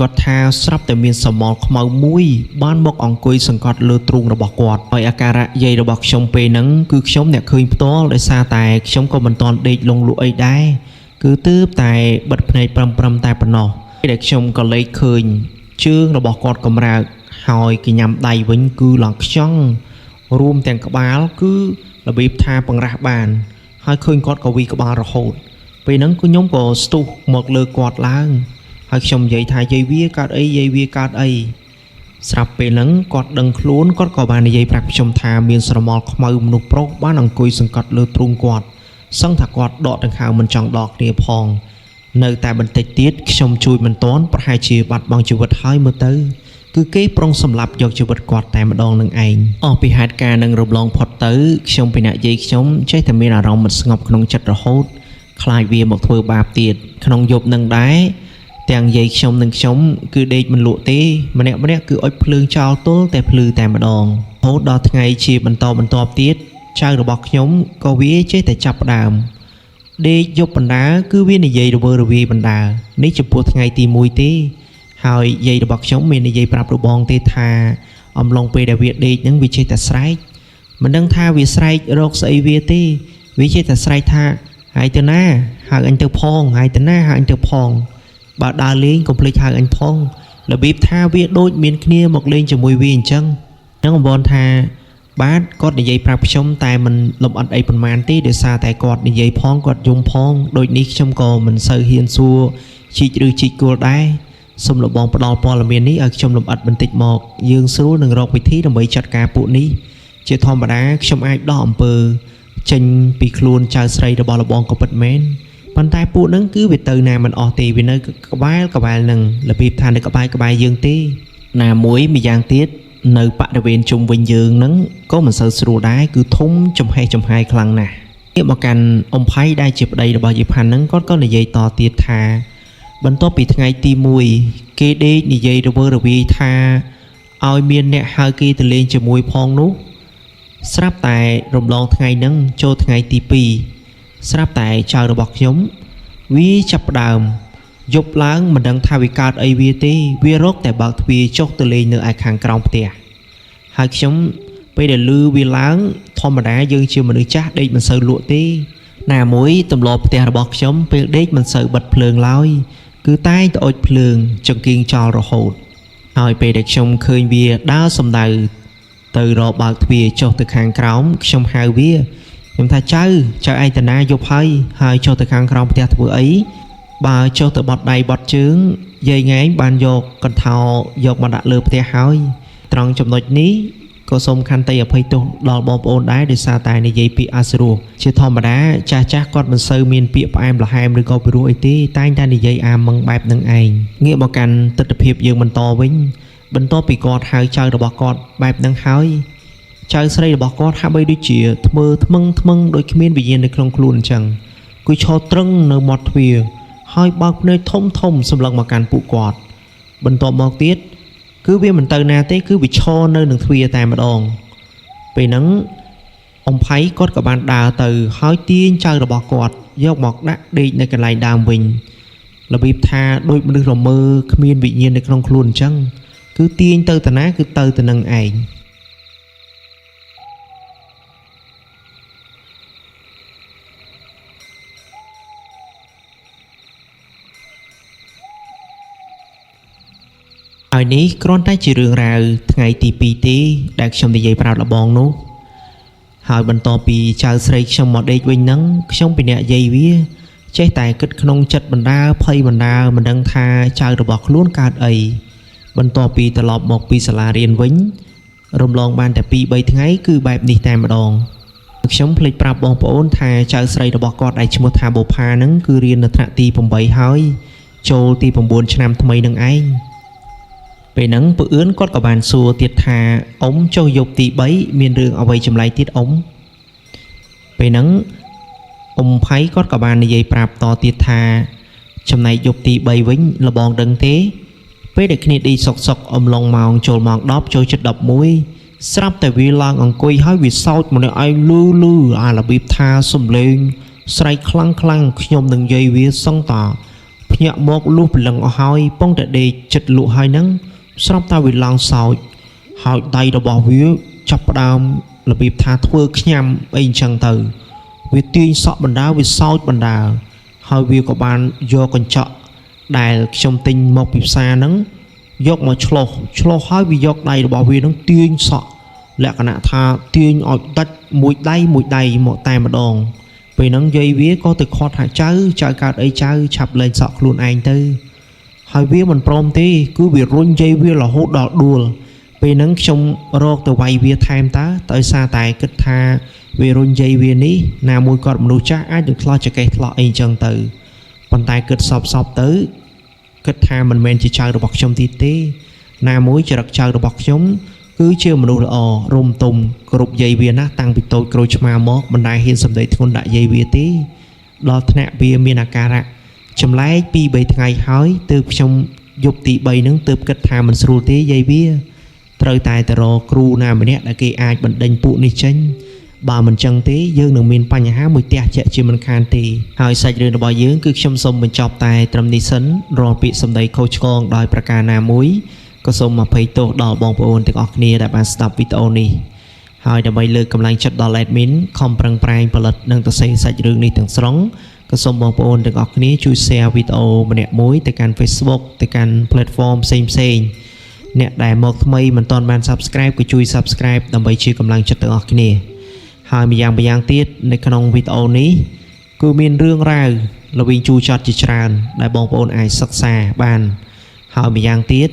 គាត់ថាស្រាប់តែមានសមល់ខ្មៅមួយបានមកអង្គុយសង្កត់លើទ្រូងរបស់គាត់ហើយអាការៈយាយរបស់ខ្ញុំពេលហ្នឹងគឺខ្ញុំអ្នកឃើញផ្ទាល់ដោយសារតែខ្ញុំក៏មិនទាន់ដេកលងលក់អីដែរគឺទើបតែបិទភ្នែកប្រឹមតែប៉ុណ្ណោះពេលដែលខ្ញុំក៏លេចឃើញជើងរបស់គាត់កម្រើកហើយកញ្ញាំដៃវិញគឺឡើងខ្ចង់រួមទាំងក្បាលគឺរបៀបថាបង្រាស់បានហើយឃើញគាត់ក៏វីក្បាលរហូតពេលហ្នឹងខ្ញុំក៏ស្ទុះមកលើគាត់ឡើងហើយខ្ញុំនិយាយថាយាយវាកើតអីស្រាប់ពេលហ្នឹងគាត់ដឹងខ្លួនគាត់ក៏បាននិយាយប្រាប់ខ្ញុំថាមានស្រមោលខ្មៅមនុស្សប្រុសបានអង្គុយសង្កត់លើទ្រូងគាត់សឹងថាគាត់ដកដង្ហើមមិនចង់ដកគ្នាផងនៅតែបន្តិចទៀតខ្ញុំជួយមិនទាន់ប្រហែលជាបាត់បង់ជីវិតហើយមើលទៅគឺគេប្រុងសម្លាប់យកជីវិតគាត់តែម្ដងនឹងឯងអស់ពីហេតុការណ៍នឹងរំលងផុតទៅខ្ញុំពីអ្នកយាយខ្ញុំចេះតែមានអារម្មណ៍មិនស្ងប់ក្នុងចិត្តរហូតខ្លាចវាមកធ្វើបាបទៀតក្នុងយប់នឹងដែរទាំងយាយខ្ញុំនិងខ្ញុំគឺដេកមិនលក់ទេម្នាក់គឺអុជភ្លើងចោលទល់តែភ្លឺតែម្ដងរហូតដល់ថ្ងៃជាបន្តទៀតចៅរបស់ខ្ញុំក៏វាចេះតែចាប់ផ្ដើមដេកយប់បណ្ដាគឺវានិយាយរវើរវាយបណ្ដានេះចំពោះថ្ងៃទី1ទេហើយយាយរបស់ខ្ញុំមាននិយាយប្រាប់របងទេថាអំឡុងពេលដែលវាដេកហ្នឹងវាចេះតែស្រែកមិនដឹងថាវាស្រែករកស្អីវាទេវាចេះតែស្រែកថាហើយទៅណាហៅអញទៅផងហើយទៅណាហៅអញទៅផងបើដើរលេងកុំភ្លេចហៅអញផងរបៀបថាវាដូចមានគ្នាមកលេងជាមួយវាអញ្ចឹងហ្នឹងអំបនថាបាទគាត់និយាយប្រាប់ខ្ញុំតែមិនលំអិតអីប៉ុន្មានទេដោយសារតែគាត់និយាយផងគាត់យំផងដូចនេះខ្ញុំក៏មិនសូវហ៊ានសួរជីកឬជីកគល់ដែរ សូមលោកបងផ្ដល់ព័ត៌មាននេះឲ្យខ្ញុំលម្អិតបន្តិចមកយើងស្រួលនឹងរកវិធីដើម្បីចាត់ការពួកនេះជាធម្មតាខ្ញុំអាចដោះអំពើចេញពីខ្លួនចៅស្រីរបស់លោកបងក៏ពិតមែនប៉ុន្តែពួកហ្នឹងគឺវាទៅណាមិនអស់ទេវានៅក្បែរហ្នឹងរបៀបថានៅក្បែរយើងទេណាមួយម្យ៉ាងទៀតនៅបរិវេណជុំវិញយើងហ្នឹងក៏មិនសូវស្រួលដែរគឺធំចំហេះចំហាយខ្លាំងណាស់ងាកមកកាន់អ៊ំផៃដែលជាប្តីរបស់យាយផាន់ហ្នឹងគាត់ក៏និយាយតទៀតថាបន្ទាប់ពីថ្ងៃទី1គេដេកនិយាយរវើរវាយថាឲ្យមានអ្នកហៅគេទៅលេងជាមួយផងនោះស្រាប់តែរំលងថ្ងៃហ្នឹងចូលថ្ងៃទី2ស្រាប់តែចៅរបស់ខ្ញុំវាចាប់ផ្ដើមយប់ឡើងមិនដឹងថាវាកើតអីវាទេវារកតែបើកទ្វារចុះទៅលេងនៅឯខាងក្រោមផ្ទះហើយខ្ញុំពេលដែលឮវាឡើងធម្មតាយើងជាមនុស្សចាស់ដេកមិនសូវលក់ទេណាមួយទម្លាប់ផ្ទះរបស់ខ្ញុំពេលដេកមិនសូវបិទភ្លើងឡើយគឺតែងតែអុជភ្លើងចង្គៀងចោលរហូតហើយពេលដែលខ្ញុំឃើញវាដើរសំដៅទៅរកបើកទ្វារចុះទៅខាងក្រោមខ្ញុំហៅវាខ្ញុំថាចៅឯងតាណាយប់ហើយចុះទៅខាងក្រោមផ្ទះធ្វើអីបើចុះទៅបត់ដៃបត់ជើងយាយងែងបានយកកន្ធោយកមកដាក់លើផ្ទះហើយត្រង់ចំណុចនេះក៏សូមខន្តីអភ័យទោសដល់បងប្អូនដែរដោយសារតែនិយាយពាក្យអសុរោះជាធម្មតាចាស់គាត់មិនសូវមានពាក្យផ្អែមល្ហែមឬក៏ពិរោះអីទេតែងតែនិយាយអាម៉ងបែបនឹងឯងងាកមកកាន់ទស្សនវិជ្ជាយើងបន្តវិញបន្ទាប់ពីគាត់ហៅចៅរបស់គាត់បែបនឹងហើយចៅស្រីរបស់គាត់ហាក់បីដូចជាធ្វើថ្មឹងដូចគ្មានវិញ្ញាណនៅក្នុងខ្លួនអញ្ចឹងគួយឈរត្រឹងនៅមាត់ទ្វារហើយបើកភ្នែកធំសម្លឹងមកកាន់ពួកគាត់បន្ទាប់មកទៀតគឺវាមិនទៅណាទេគឺវាឈរនៅនឹងទ្វារតែម្ដងពេលហ្នឹងអ៊ំផៃគាត់ក៏បានដើរទៅហើយទាញចៅរបស់គាត់យកមកដាក់ដេកនៅកន្លែងដើមវិញរបៀបថាដូចមនុស្សរមើគ្មានវិញ្ញាណនៅក្នុងខ្លួនអញ្ចឹងគឺទាញទៅតាណាគឺទៅទៅនឹងឯងហើយនេះគ្រាន់តែជារឿងរ៉ាវថ្ងៃទី2ទេដែលខ្ញុំនិយាយប្រាប់លបងនោះហើយបន្ទាប់ពីចៅស្រីខ្ញុំមកដេកវិញហ្នឹងខ្ញុំពីអ្នកយាយវាចេះតែគិតក្នុងចិត្តបណ្ដាភ័យបណ្ដាមិនដឹងថាចៅរបស់ខ្លួនកើតអីបន្ទាប់ពីត្រឡប់មកពីសាលារៀនវិញរំលងបានតែ 2-3 ថ្ងៃគឺបែបនេះតែម្ដងខ្ញុំភ្លេចប្រាប់បងប្អូនថាចៅស្រីរបស់គាត់ដែលឈ្មោះថាបូផាហ្នឹងគឺរៀននៅថ្នាក់ទី8ហើយចូលទី9ឆ្នាំថ្មីនឹងឯងពេលហ្នឹងពូអឿនគាត់ក៏បានសួរទៀតថាអ៊ំចុះយប់ទី3មានរឿងអ្វីចម្លែកទៀតអ៊ំពេលហ្នឹងអ៊ំផៃគាត់ក៏បាននិយាយប្រាប់តទៀតថាចំណែកយប់ទី3វិញលបងដឹងទេពេលដែលគ្នាដេកសុកអំឡុងម៉ោងចូលម៉ោង10ចូលជិត11ស្រាប់តែវាឡើងអង្គុយហើយវាសោចម្នាក់ឯងលឺអារបៀបថាសំឡេងស្រែកខ្លាំងខ្ញុំនឹងយាយវាសឹងតាភ្ញាក់មកលុះព្រលឹងអស់ហើយប៉ុងតែដេកចិត្តលក់ហើយហ្នឹងស្រាប់តែវាឡើងសោចហើយដៃរបស់វាចាប់ផ្ដើមរបៀបថាធ្វើខ្ញាំអីអញ្ចឹងទៅវាទាញសក់បណ្ដាវាសោចបណ្ដាហើយវាក៏បានយកកញ្ចក់ដែលខ្ញុំទិញមកពីផ្សារហ្នឹងយកមកឆ្លោះហើយវាយកដៃរបស់វាហ្នឹងទាញសក់លក្ខណៈថាទាញឲ្យដាច់មួយដៃមកតែម្ដងពេលហ្នឹងយាយវាក៏ទៅខាត់ថាចៅកើតអីចៅឆាប់លែងសក់ខ្លួនឯងទៅហើយវាមិនព្រមទេគឺវារុញយាយវារហូតដល់ដួលពេលហ្នឹងខ្ញុំរកទៅវាយវាថែមតើដោយសារតែគិតថាវារុញយាយវានេះណាមួយគាត់មនុស្សចាស់អាចនឹងឆ្លោះចកេះឆ្លោះអីអញ្ចឹងទៅប៉ុន្តែគិតសពទៅគិតថាមិនមែនជាចៅរបស់ខ្ញុំទៀតទេណាមួយចរិតចៅរបស់ខ្ញុំគឺជាមនុស្សល្អរំទុំគ្រប់យាយវាណាតាំងពីតូចក្រូចឆ្មាមកមិនដែលហ៊ានសម្ដីធ្ងន់ដាក់យាយវាទេដល់ថ្នាក់វាមានអាការៈចម្លែក 2-3 ថ្ងៃហើយទើបខ្ញុំយប់ទី3ហ្នឹងទើបគិតថាមិនស្រួលទេយាយវាត្រូវតែទៅរកគ្រូណាម្នាក់ដែលគេអាចបណ្ដេញពួកនេះចេញបើមិនចឹងទេយើងនឹងមានបញ្ហាមួយផ្ទះជាក់ជាមិនខានទេហើយសាច់រឿងរបស់យើងគឺខ្ញុំសូមបញ្ចប់តែត្រឹមនេះសិនរាល់ពាក្យសម្ដីខុសឆ្គងដោយប្រការណាមួយក៏សូមអភ័យទោសដល់បងប្អូនទាំងអស់គ្នាដែលបានស្ដាប់វីដេអូនេះហើយដើម្បីលើកកម្លាំងចិត្តដល់ admin ខំប្រឹងប្រែងផលិតនិងសរសេរសាច់រឿងនេះទាំងស្រុងក៏សូមបងប្អូនទាំងអស់គ្នាជួយ share វីដេអូម្នាក់មួយទៅកាន់ Facebook ទៅកាន់ platform ផ្សេងអ្នកដែលមកថ្មីមិនទាន់បាន subscribe ក៏ជួយ subscribe ដើម្បីជាកម្លាំងចិត្តទាំងអស់គ្នាហើយម្យ៉ាងទៀតនៅក្នុងវីដេអូនេះគឺមានរឿងរ៉ាវល្វីងជូរចត់ជាច្រើនដែលបងប្អូនអាចសិក្សាបាន ហើយម្យ៉ាងទៀត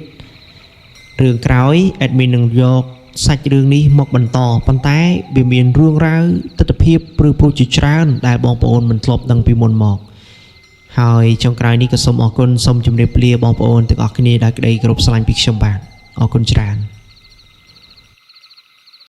រឿងក្រោយ admin នឹងយកសាច់រឿងនេះមកបន្តប៉ុន្តែវាមានរឿងរ៉ាវទស្សនភាពព្រឺព្រួចជាច្រើនដែលបងប្អូនមិនធ្លាប់ដឹងពីមុនមកហើយចុងក្រោយនេះក៏សូមអរគុណសូមជម្រាបលាបងប្អូនទាំងអស់គ្នាដែលក្តីគោរពស្រឡាញ់ពីខ្ញុំបាទអរគុណច្រើន